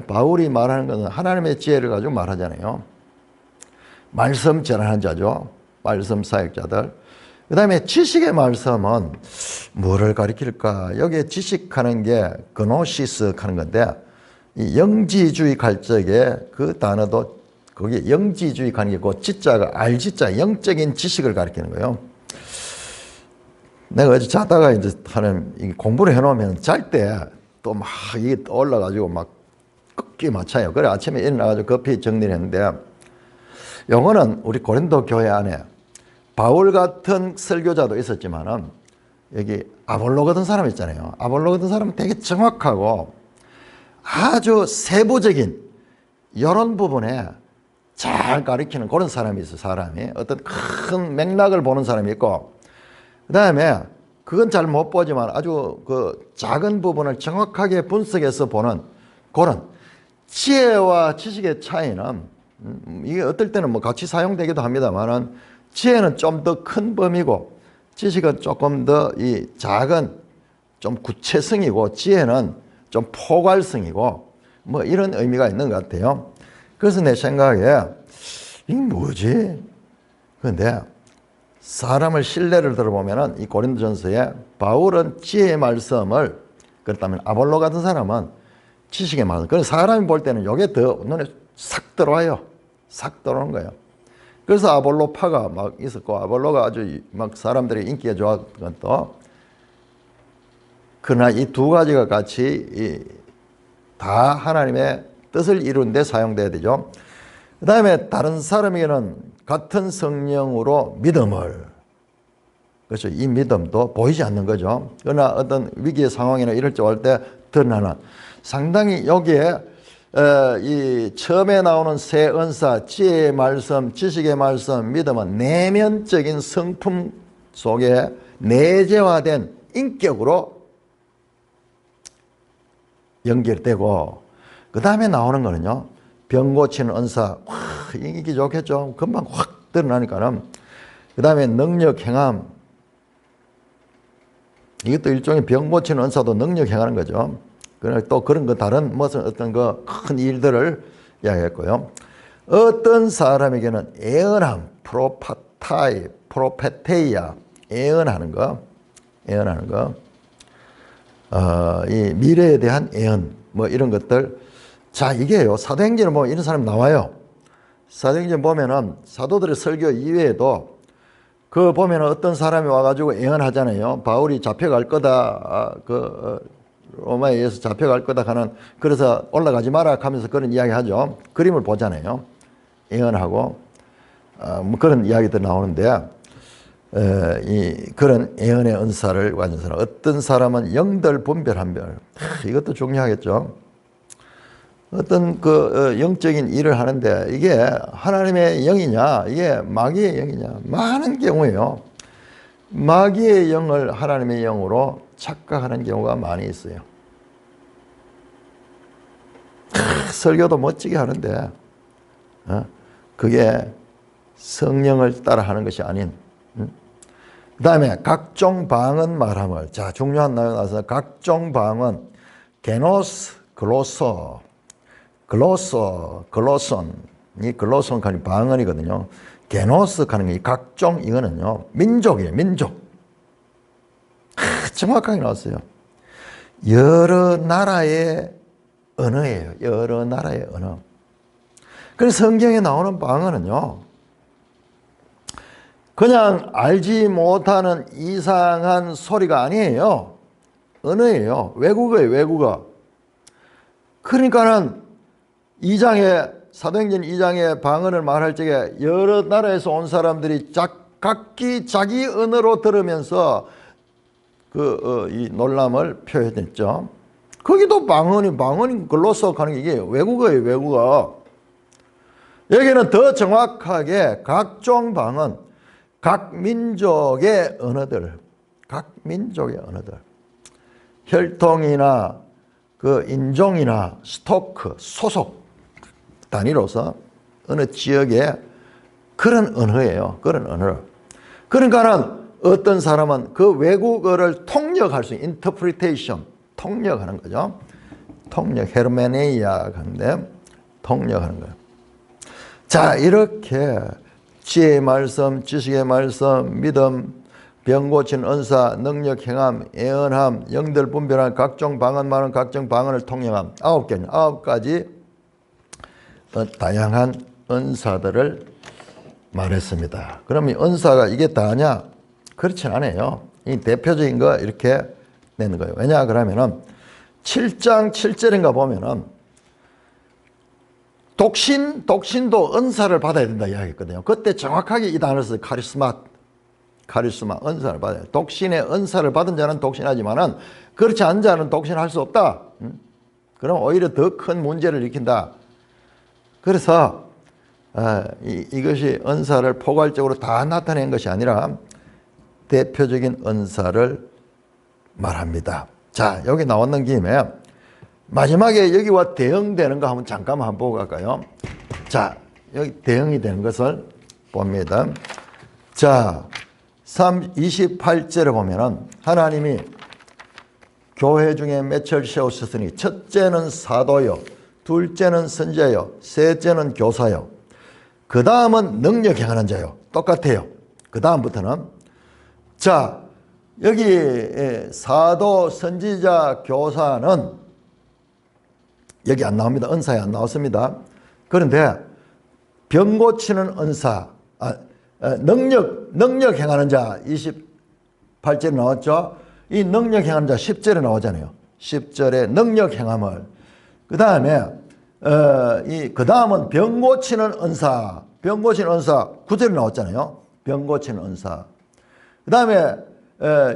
바울이 말하는 것은 하나님의 지혜를 가지고 말하잖아요. 말씀 전하는 자죠. 말씀 사역자들. 그 다음에 지식의 말씀은 뭐를 가리킬까? 여기에 지식하는 게 그노시스 하는 건데, 이 영지주의 갈 적에 그 단어도 거기에 영지주의 가는 게 그 지자가 알지자, 영적인 지식을 가리키는 거예요. 내가 어제 자다가 이제 공부를 해놓으면 잘 때 또 막 이게 떠올라가지고 막 꺾기 맞춰요. 그래 아침에 일어나가지고 급히 정리를 했는데, 요거는 우리 고린도 교회 안에 바울 같은 설교자도 있었지만은 여기 아볼로 같은 사람 있잖아요. 아볼로 같은 사람은 되게 정확하고 아주 세부적인 이런 부분에 잘 가리키는 그런 사람이 있어요. 사람이 어떤 큰 맥락을 보는 사람이 있고, 그 다음에 그건 잘 못 보지만 아주 그 작은 부분을 정확하게 분석해서 보는 그런 지혜와 지식의 차이는 이게 어떨 때는 뭐 같이 사용되기도 합니다만은 지혜는 좀 더 큰 범위고 지식은 조금 더 이 작은 좀 구체성이고 지혜는 좀 포괄성이고 뭐 이런 의미가 있는 것 같아요. 그래서 내 생각에 이게 뭐지? 그런데 사람을 신뢰를 들어보면은 이 고린도전서에 바울은 지혜의 말씀을 그렇다면 아볼로 같은 사람은 지식의 말씀. 그래서 사람이 볼 때는 이게 더 눈에 싹 들어와요. 싹 들어오는 거예요. 그래서 아볼로파가 막 있었고 아볼로가 아주 막 사람들이 인기가 좋았던 것도 그러나 이 두 가지가 같이 다 하나님의 뜻을 이루는 데 사용돼야 되죠. 그 다음에 다른 사람에게는 같은 성령으로 믿음을, 그렇죠. 이 믿음도 보이지 않는 거죠. 그러나 어떤 위기의 상황이나 이럴 때 올 때 드러나는 상당히 여기에 이 처음에 나오는 세 은사, 지혜의 말씀, 지식의 말씀, 믿음은 내면적인 성품 속에 내재화된 인격으로 연결되고, 그 다음에 나오는 거는요, 병 고치는 은사, 와, 인기 좋겠죠. 금방 확 드러나니까는. 그 다음에 능력 행함, 이것도 일종의 병 고치는 은사도 능력 행하는 거죠. 또 그런 거 다른 무슨 어떤 그 큰 일들을 이야기했고요. 어떤 사람에게는 예언함, 프로파타이, 프로페테이아, 예언하는 거, 이 미래에 대한 예언, 뭐 이런 것들. 자, 이게요, 사도행전을 보면 이런 사람이 나와요. 사도행전 보면은 사도들의 설교 이외에도 그 보면은 어떤 사람이 와가지고 예언하잖아요. 바울이 잡혀갈 거다, 로마에 의해서 잡혀갈 거다 하는, 그래서 올라가지 마라 하면서 그런 이야기 하죠. 그림을 보잖아요. 예언하고, 뭐 그런 이야기들 나오는데, 그런 예언의 은사를 가진 사람, 어떤 사람은 영들 분별한별, 이것도 중요하겠죠. 어떤 영적인 일을 하는데 이게 하나님의 영이냐, 이게 마귀의 영이냐, 많은 경우에요. 마귀의 영을 하나님의 영으로 착각하는 경우가 많이 있어요. 설교도 멋지게 하는데 그게 성령을 따라 하는 것이 아닌. 그 다음에 각종 방언 말함을. 자, 중요한 내용 나와서 각종 방언, 게노스, 글로손, 이 글로손 가는 방언이거든요. 게노스 가는 게 각종, 이거는요 민족이에요. 민족. 정확하게 나왔어요. 여러 나라의 언어예요. 여러 나라의 언어. 그래서 성경에 나오는 방언은요, 그냥 알지 못하는 이상한 소리가 아니에요. 언어예요. 외국어예요. 외국어. 그러니까는 사도행전 2장에 방언을 말할 적에 여러 나라에서 온 사람들이 각기 자기 언어로 들으면서 이 놀람을 표현했죠. 거기도 방언이 글로서 가는 게 이게 외국어예요. 외국어. 여기는 더 정확하게 각종 방언, 각 민족의 언어들, 혈통이나 인종이나 스토크, 소속 단위로서 어느 지역의 그런 언어예요. 그런 언어. 그러니까는 어떤 사람은 그 외국어를 통역할 수 있는 인터프리테이션, 통역하는 거죠. 헤르메네이아 하는데 통역하는 거예요. 자, 이렇게 지혜의 말씀, 지식의 말씀, 믿음, 병 고치는 은사, 능력 행함, 예언함, 영들 분별한 각종 방언 말은 각종 방언을 통역함. 9가지 다양한 은사들을 말했습니다. 그럼 이 은사가 이게 다냐? 그렇진 않아요. 이 대표적인 거 이렇게 내는 거예요. 왜냐 그러면은 7장 7절인가 보면은 독신도 은사를 받아야 된다 이야기했거든요. 그때 정확하게 이 단어를 써요. 카리스마, 은사를 받아요. 독신의 은사를 받은 자는 독신하지만은 그렇지 않은 자는 독신할 수 없다. 그럼 오히려 더 큰 문제를 일으킨다. 그래서 이것이 은사를 포괄적으로 다 나타낸 것이 아니라 대표적인 은사를 말합니다. 자, 여기 나왔는 김에 마지막에 여기와 대응되는 거 한번 잠깐만 한번 보고 갈까요? 자, 여기 대응이 되는 것을 봅니다. 자, 28절에 보면은 하나님이 교회 중에 맺혀를 세우셨으니 첫째는 사도요, 둘째는 선지자요, 셋째는 교사요, 그 다음은 능력 행하는 자요. 똑같아요. 그 다음부터는 자, 여기 사도, 선지자, 교사는 여기 안 나옵니다. 은사에 안 나왔습니다. 그런데 병 고치는 은사, 능력 행하는 자 28절에 나왔죠. 이 능력 행하는 자 10절에 나오잖아요. 10절에 능력 행함을. 그 다음에 그 다음은 병 고치는 은사, 9절에 나왔잖아요. 병 고치는 은사. 그 다음에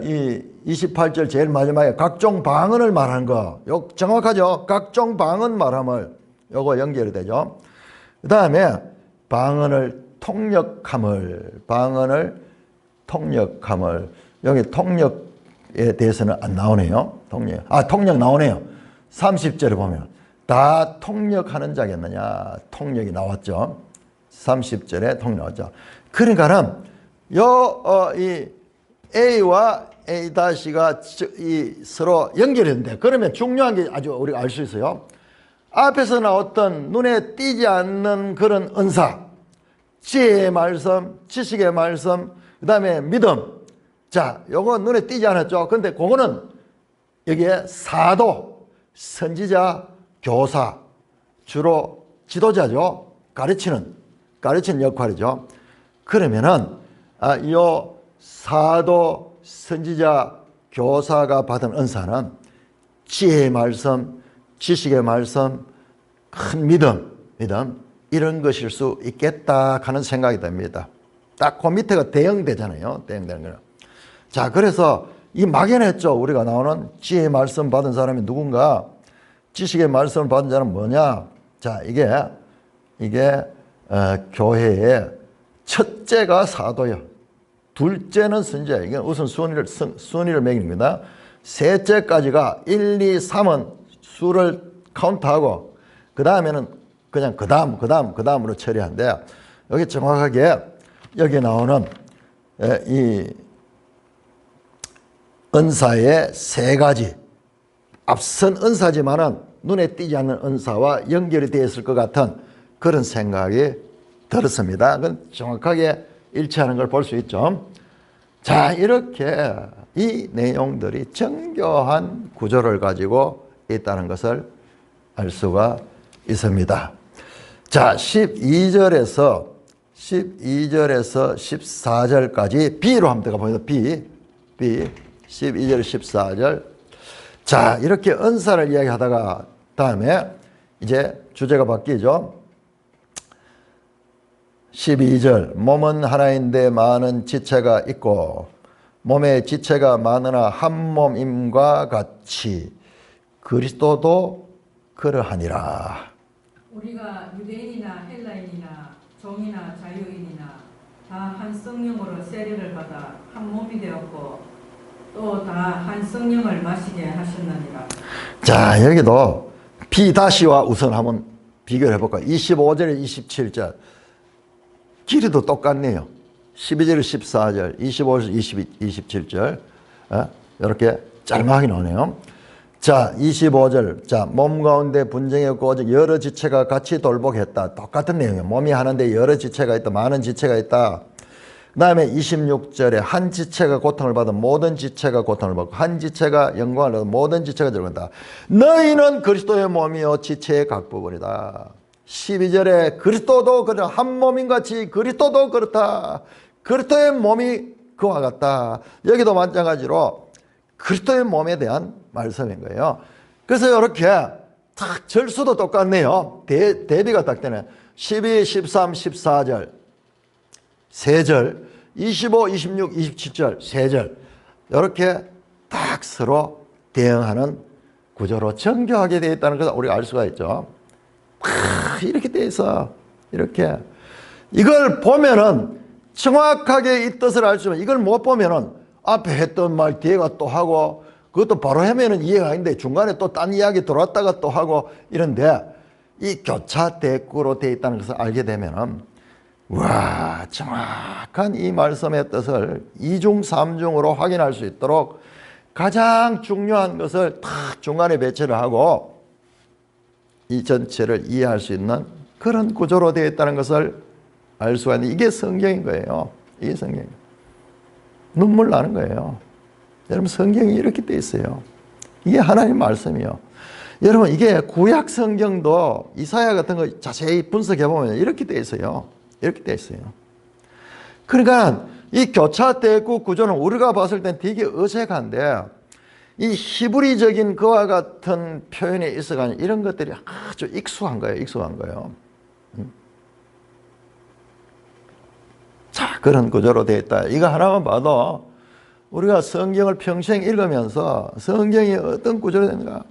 이 28절 제일 마지막에 각종 방언을 말하는 거. 요 정확하죠? 각종 방언 말함을. 요거 연결이 되죠. 그 다음에 방언을 통역함을. 여기 통역에 대해서는 안 나오네요. 통역 나오네요. 30절에 보면 다 통역하는 자겠느냐. 통역이 나왔죠. 30절에 통역 나왔죠. 그러니까는 이 A와 A-가 서로 연결했는데, 그러면 중요한 게 아주 우리가 알 수 있어요. 앞에서 나왔던 눈에 띄지 않는 그런 은사, 지혜의 말씀, 지식의 말씀, 그 다음에 믿음. 자, 요거 눈에 띄지 않았죠. 근데 그거는 여기에 사도, 선지자, 교사, 주로 지도자죠. 가르치는 역할이죠. 그러면은 요 사도, 선지자, 교사가 받은 은사는 지혜의 말씀, 지식의 말씀, 큰 믿음 이런 것일 수 있겠다 하는 생각이 듭니다. 딱 그 밑에가 대응되잖아요. 대응되는 거는. 자, 그래서 이 막연했죠. 우리가 나오는 지혜의 말씀 받은 사람이 누군가, 지식의 말씀을 받은 자는 뭐냐. 자, 이게 교회의 첫째가 사도요, 둘째는 선지자. 이게 우선 순위를 매기는 겁니다. 셋째까지가 1, 2, 3은 수를 카운트하고, 그 다음에는 그냥 그 다음으로 처리한대. 여기 정확하게 여기 나오는 이 은사의 세 가지, 앞선 은사지만은 눈에 띄지 않는 은사와 연결이 되어 있을 것 같은 그런 생각이 들었습니다. 그건 정확하게 일치하는 걸 볼 수 있죠. 자, 이렇게 이 내용들이 정교한 구조를 가지고 있다는 것을 알 수가 있습니다. 자, 12절에서 14절까지 B로 한번 들어가 봅니다. B 12절 14절. 자, 이렇게 은사를 이야기하다가 다음에 이제 주제가 바뀌죠. 12절, 몸은 하나인데 많은 지체가 있고 몸에 지체가 많으나 한 몸임과 같이 그리스도도 그러하니라. 우리가 유대인이나 헬라인이나 종이나 자유인이나 다 한 성령으로 세례를 받아 한 몸이 되었고 또 다 한 성령을 마시게 하셨느니라. 자, 여기도 B-와 우선 한번 비교를 해볼까요? 25절, 27절. 길이도 똑같네요. 12절, 14절, 25절, 27절. 이렇게 짤막하게 나오네요. 자, 25절. 자, 몸 가운데 분쟁이 없고 오직 여러 지체가 같이 돌복했다. 똑같은 내용이에요. 몸이 하는데 여러 지체가 있다. 많은 지체가 있다. 그 다음에 26절에 한 지체가 고통을 받은 모든 지체가 고통을 받고 한 지체가 영광을 얻은 모든 지체가 즐거운다. 너희는 그리스도의 몸이요 지체의 각 부분이다. 12절에 그리스도도 그렇다. 한 몸인 같이 그리스도도 그렇다. 그리스도의 몸이 그와 같다. 여기도 마찬가지로 그리스도의 몸에 대한 말씀인 거예요. 그래서 이렇게 딱 절수도 똑같네요. 대비가 딱 되네. 12, 13, 14절 세 절, 25, 26, 27절 세 절. 이렇게 딱 서로 대응하는 구조로 정교하게 되어 있다는 것을 우리가 알 수가 있죠. 이렇게 되어 있어. 이렇게. 이걸 보면은 정확하게 이 뜻을 알 수 있지만 이걸 못 보면은 앞에 했던 말 뒤에가 또 하고 그것도 바로 하면은 이해가 아닌데 중간에 또 딴 이야기 들어왔다가 또 하고 이런데 이 교차 대꾸로 되어 있다는 것을 알게 되면은 와, 정확한 이 말씀의 뜻을 이중 삼중으로 확인할 수 있도록 가장 중요한 것을 탁 중간에 배치를 하고 이 전체를 이해할 수 있는 그런 구조로 되어 있다는 것을 알 수가 있는 이게 성경인 거예요. 이게 성경이에요. 눈물 나는 거예요. 여러분 성경이 이렇게 되어 있어요. 이게 하나님 말씀이요. 여러분 이게 구약 성경도 이사야 같은 거 자세히 분석해 보면 이렇게 되어 있어요. 이렇게 되어 있어요. 그러니까 이 교차 대꾸 구조는 우리가 봤을 땐 되게 어색한데 이 히브리적인 그와 같은 표현에 있어가 이런 것들이 아주 익숙한 거예요. 익숙한 거예요. 자, 그런 구조로 되어 있다. 이거 하나만 봐도 우리가 성경을 평생 읽으면서 성경이 어떤 구조로 되는가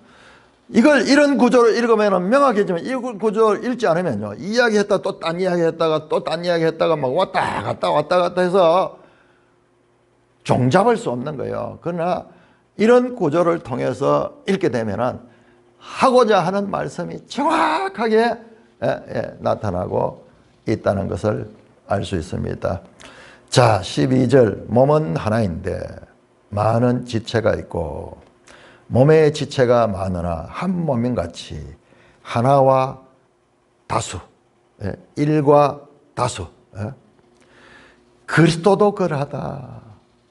이걸 이런 구조로 읽으면 명확해지만 이 구조를 읽지 않으면요 이야기했다 또 딴 이야기했다가 또 딴 이야기했다가 막 왔다 갔다 해서 종잡을 수 없는 거예요. 그러나 이런 구조를 통해서 읽게 되면은 하고자 하는 말씀이 정확하게 나타나고 있다는 것을 알 수 있습니다. 자, 12절 몸은 하나인데 많은 지체가 있고 몸의 지체가 많으나 한 몸인 같이 하나와 다수, 일과 다수. 그리스도도 그러하다.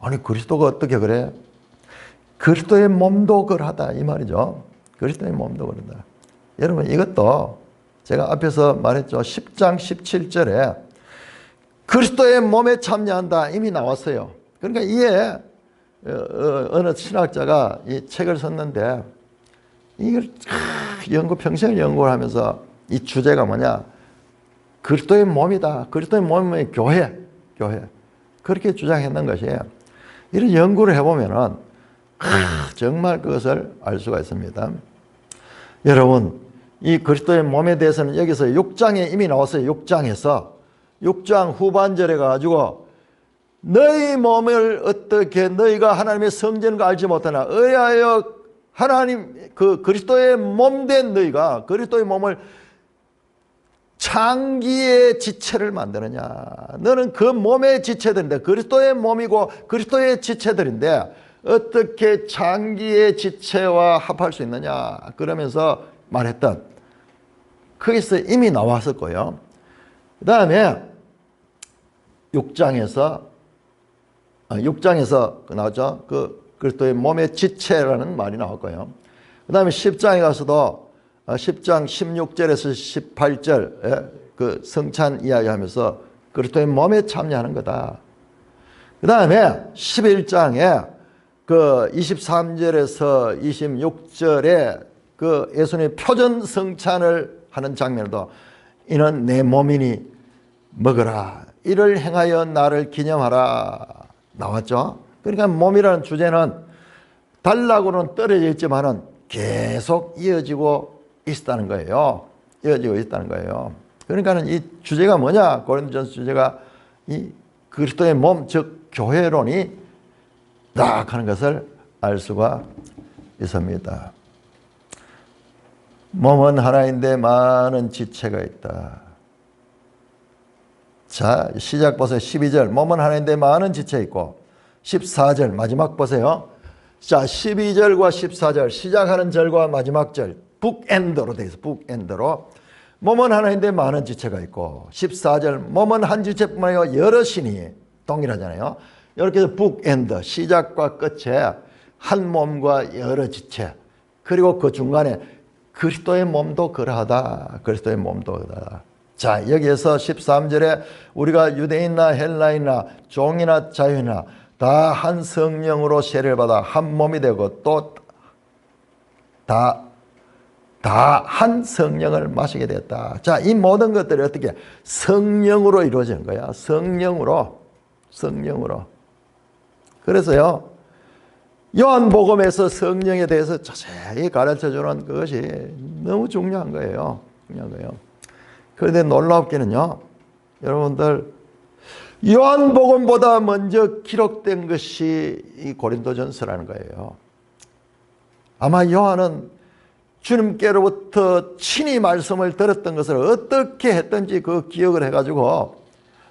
아니 그리스도가 어떻게 그래? 그리스도의 몸도 그러하다 이 말이죠. 그리스도의 몸도 그러다. 여러분 이것도 제가 앞에서 말했죠. 10장 17절에 그리스도의 몸에 참여한다 이미 나왔어요. 그러니까 이게 어느 신학자가 이 책을 썼는데 이걸 평생을 연구를 하면서 이 주제가 뭐냐 그리스도의 몸이다. 그리스도의 몸이 교회 그렇게 주장했는 것이에요. 이런 연구를 해보면은 정말 그것을 알 수가 있습니다. 여러분 이 그리스도의 몸에 대해서는 여기서 6장에 이미 나왔어요. 6장 후반절에 가지고 너희 몸을 어떻게 너희가 하나님의 성전과 알지 못하나 의하여 하나님 그 그리스도의 몸 된 너희가 그리스도의 몸을 창기의 지체를 만드느냐. 너는 그 몸의 지체들인데 그리스도의 몸이고 그리스도의 지체들인데 어떻게 창기의 지체와 합할 수 있느냐 그러면서 말했던 거기서 이미 나왔었고요. 그 다음에 6장에서 나왔죠. 그 그리스도의 몸의 지체라는 말이 나왔고요. 그 다음에 10장에 가서도 10장 16절에서 18절 그 성찬 이야기하면서 그리스도의 몸에 참여하는 거다. 그 다음에 11장에 그 23절에서 26절에 그 예수님의 표전 성찬을 하는 장면도 이는 내 몸이니 먹으라. 이를 행하여 나를 기념하라. 나왔죠. 그러니까 몸이라는 주제는 단락으로는 떨어져 있지만은 계속 이어지고 있다는 거예요. 이어지고 있다는 거예요. 그러니까는 이 주제가 뭐냐? 고린도전서 주제가 이 그리스도의 몸, 즉 교회론이 딱 하는 것을 알 수가 있습니다. 몸은 하나인데 많은 지체가 있다. 자, 시작 보세요. 12절 몸은 하나인데 많은 지체 있고 14절 마지막 보세요. 자, 12절과 14절 시작하는 절과 마지막 절 북엔드로 되어 있어요. 북엔드로 몸은 하나인데 많은 지체가 있고 14절 몸은 한 지체뿐만 아니라 여럿이니 동일하잖아요. 이렇게 해서 북엔드 시작과 끝에 한 몸과 여러 지체 그리고 그 중간에 그리스도의 몸도 그러하다. 그리스도의 몸도 그러하다. 자, 여기에서 13절에 우리가 유대인이나 헬라인이나 종이나 자유이나 다 한 성령으로 세례를 받아 한 몸이 되고 또 다 한 성령을 마시게 됐다. 자, 이 모든 것들이 어떻게 성령으로 이루어지는 거야. 성령으로. 그래서요, 요한복음에서 성령에 대해서 자세히 가르쳐주는 그것이 너무 중요한 거예요. 그런데 놀랍게는요, 여러분들, 요한복음보다 먼저 기록된 것이 이 고린도전서라는 거예요. 아마 요한은 주님께로부터 친히 말씀을 들었던 것을 어떻게 했던지 그 기억을 해가지고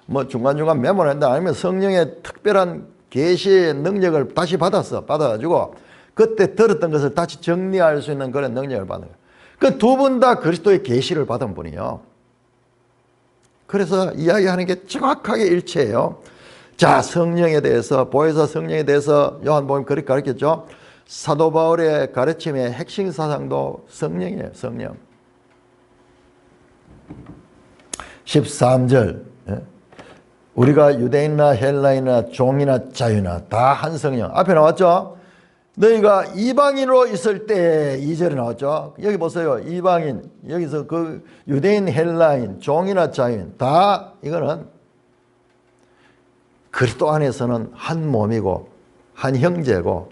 뭐 중간중간 메모를 했다 아니면 성령의 특별한 계시의 능력을 다시 받아가지고 그때 들었던 것을 다시 정리할 수 있는 그런 능력을 받은 거예요. 그 두 분 다 그리스도의 계시를 받은 분이요. 그래서 이야기하는 게 정확하게 일치해요. 자, 성령에 대해서, 보혜사 성령에 대해서 요한복음이 그렇게 가르쳤죠. 사도 바울의 가르침의 핵심 사상도 성령이에요. 성령. 13절 우리가 유대인이나 헬라인이나 종이나 자유나 다 한 성령. 앞에 나왔죠. 너희가 이방인으로 있을 때 2절에 나왔죠. 여기 보세요. 이방인, 여기서 그 유대인, 헬라인, 종이나 자유인 다 이거는 그리스도 안에서는 한 몸이고 한 형제고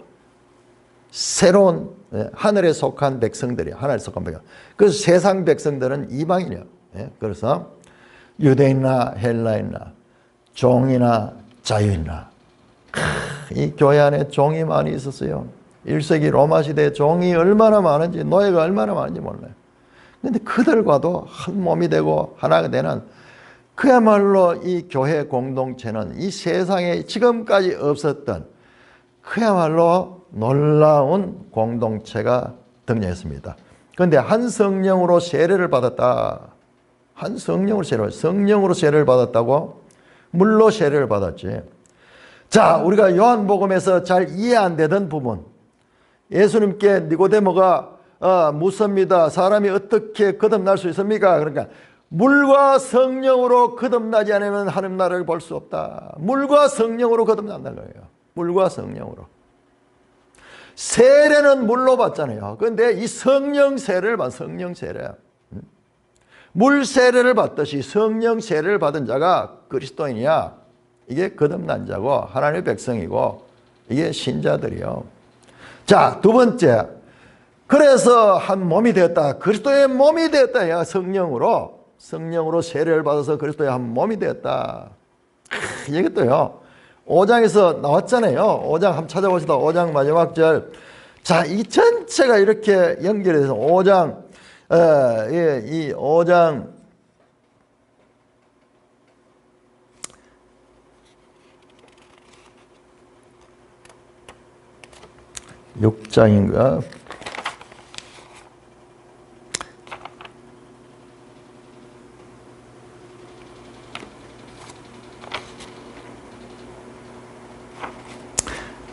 새로운 하늘에 속한 백성들이 하늘에 속한 백성. 그래서 세상 백성들은 이방인이에요. 그래서 유대인이나 헬라인이나 종이나 자유인이나 이 교회 안에 종이 많이 있었어요. 1세기 로마 시대에 종이 얼마나 많은지 노예가 얼마나 많은지 몰라요. 그런데 그들과도 한 몸이 되고 하나가 되는 그야말로 이 교회 공동체는 이 세상에 지금까지 없었던 그야말로 놀라운 공동체가 등장했습니다. 그런데 한 성령으로 세례를 받았다. 한 성령으로 세례를 받았다고? 물로 세례를 받았지. 자, 우리가 요한복음에서 잘 이해 안 되던 부분. 예수님께 니고데모가 묻습니다. 사람이 어떻게 거듭날 수 있습니까? 그러니까 물과 성령으로 거듭나지 않으면 하나님 나라를 볼 수 없다. 물과 성령으로 거듭난다는 거예요. 물과 성령으로. 세례는 물로 받잖아요. 그런데 이 성령 세례를 받, 성령 세례. 물 세례를 받듯이 성령 세례를 받은 자가 그리스도인이야. 이게 거듭난 자고 하나님의 백성이고 이게 신자들이요. 자, 두 번째. 그래서 한 몸이 되었다. 그리스도의 몸이 되었다. 성령으로 세례를 받아서 그리스도의 한 몸이 되었다. 이것도요. 5장에서 나왔잖아요. 5장 한번 찾아보시다. 5장 마지막 절. 자, 이 전체가 이렇게 연결해서 5장 이 5장 6장인가?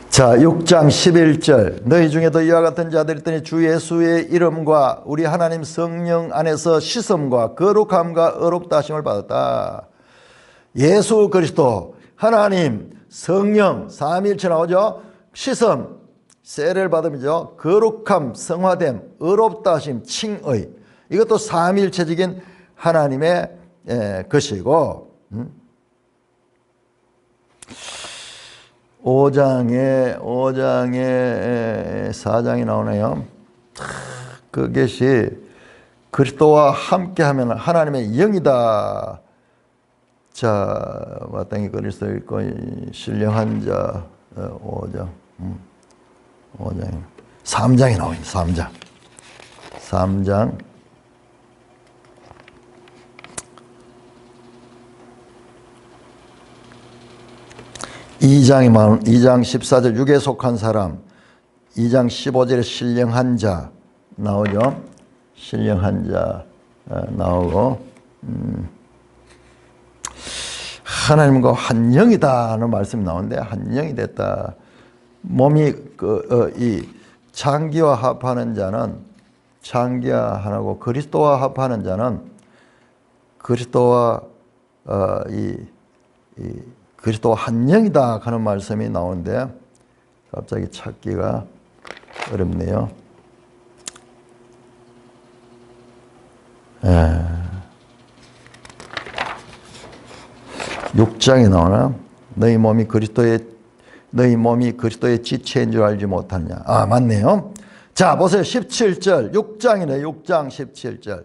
자, 6장 11절. 너희 중에도 이와 같은 자들이 있더니 주 예수의 이름과 우리 하나님 성령 안에서 씻음과 거룩함과 의롭다 하심을 받았다. 예수 그리스도, 하나님, 성령, 삼위일체 나오죠? 씻음, 세례를 받음이죠. 거룩함, 성화됨, 의롭다 하심, 칭의. 이것도 삼위일체적인 하나님의 것이고 5장에 4장이 나오네요. 그것이 그리스도와 함께하면 하나님의 영이다. 자, 마땅히 그리스도 읽고 신령한 자 5장 3장이 나옵니다. 3장 2장 14절 육에 속한 사람, 2장 15절에 신령한 자 나오죠. 신령한 자 나오고 하나님과 한 영이다 하는 말씀이 나오는데 한 영이 됐다. 몸이 이 창기와 합하는 자는 창기와 하나고 그리스도와 합하는 자는 그리스도와 그리스도와 한 영이다 하는 말씀이 나오는데 갑자기 찾기가 어렵네요. 6장에 나오나? 너희 몸이 그리스도의 지체인 줄 알지 못하느냐. 아, 맞네요. 자, 보세요. 17절. 6장이네. 6장 17절.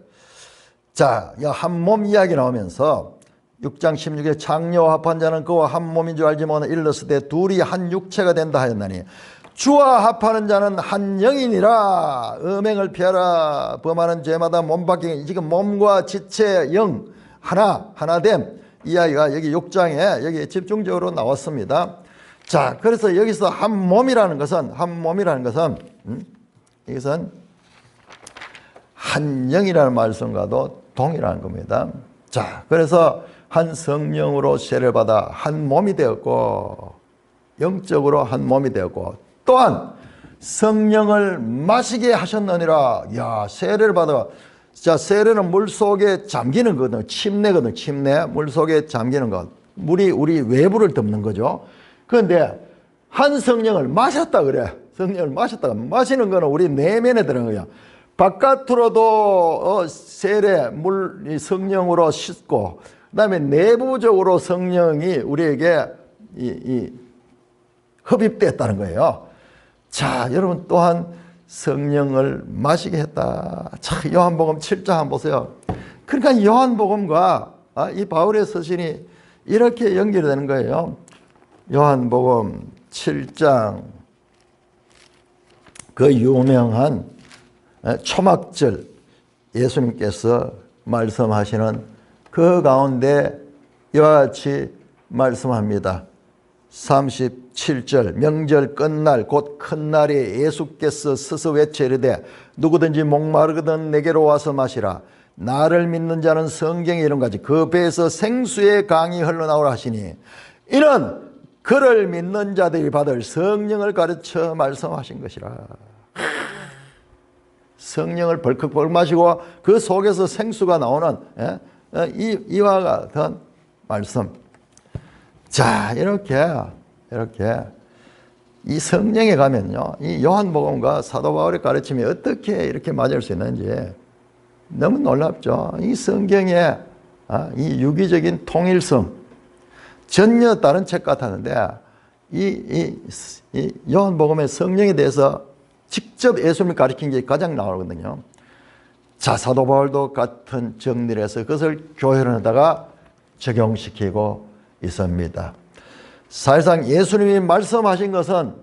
자, 한 몸 이야기 나오면서 6장 16에 창녀와 합한 자는 그와 한 몸인 줄 알지 못하나 일렀을 때 둘이 한 육체가 된다 하였나니 주와 합하는 자는 한 영이니라. 음행을 피하라. 범하는 죄마다 몸 바뀌기. 지금 몸과 지체 영 하나됨 이야기가 여기 6장에 여기 집중적으로 나왔습니다. 자, 그래서 여기서 한 몸이라는 것은 이것은 한 영이라는 말씀과도 동일한 겁니다. 자, 그래서 한 성령으로 세례를 받아 한 몸이 되었고, 영적으로 한 몸이 되었고, 또한 성령을 마시게 하셨느니라. 야, 세례를 받아. 자, 세례는 물 속에 잠기는 거거든. 침례거든. 침례. 물 속에 잠기는 것. 물이 우리 외부를 덮는 거죠. 그런데 한 성령을 마셨다 그래. 성령을 마셨다가 마시는 거는 우리 내면에 들어간 거야. 바깥으로도 세례, 물, 성령으로 씻고, 그 다음에 내부적으로 성령이 우리에게 흡입됐다는 거예요. 자, 여러분 또한 성령을 마시게 했다. 자, 요한복음 7장 한번 보세요. 그러니까 요한복음과 이 바울의 서신이 이렇게 연결되는 거예요. 요한복음 7장 그 유명한 초막절 예수님께서 말씀하시는 그 가운데 이와 같이 말씀합니다. 37절 명절 끝날 곧 큰 날에 예수께서 스스 외쳐 이르되 누구든지 목마르거든 내게로 와서 마시라. 나를 믿는 자는 성경에 이런 가지 그 배에서 생수의 강이 흘러나오라 하시니 이는 그를 믿는 자들이 받을 성령을 가르쳐 말씀하신 것이라. 성령을 벌컥벌컥 마시고 그 속에서 생수가 나오는 이와 같은 말씀. 자, 이렇게 이 성령에 가면요, 이 요한복음과 사도 바울의 가르침이 어떻게 이렇게 맞을 수 있는지 너무 놀랍죠. 이 성경의 이 유기적인 통일성 전혀 다른 책 같았는데 이 요한복음의 성령에 대해서 직접 예수님을 가르친 게 가장 나오거든요. 자, 사도 바울도 같은 정리를 해서 그것을 교회론에다가 적용시키고 있습니다. 사실상 예수님이 말씀하신 것은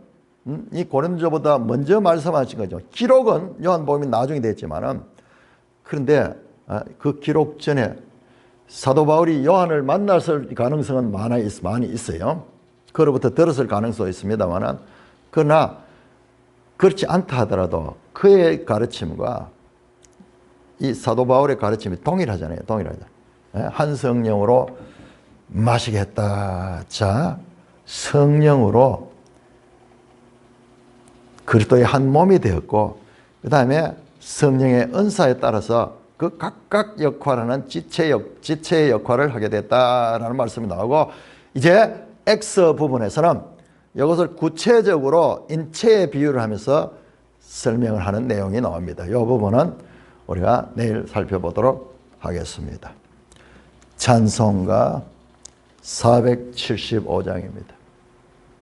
이 고린도보다 먼저 말씀하신 거죠. 기록은 요한복음이 나중에 됐지만은 그런데 그 기록 전에 사도 바울이 요한을 만났을 가능성은 많이 있어요. 그로부터 들었을 가능성도 있습니다만은 그러나 그렇지 않다 하더라도 그의 가르침과 이 사도 바울의 가르침이 동일하잖아요. 한 성령으로 마시게 했다. 자, 성령으로 그리스도의 한 몸이 되었고 그 다음에 성령의 은사에 따라서 그 각각 역할하는 지체의 역할을 하게 됐다라는 말씀이 나오고 이제 X 부분에서는 이것을 구체적으로 인체에 비유를 하면서 설명을 하는 내용이 나옵니다. 이 부분은 우리가 내일 살펴보도록 하겠습니다. 찬송가 475장입니다.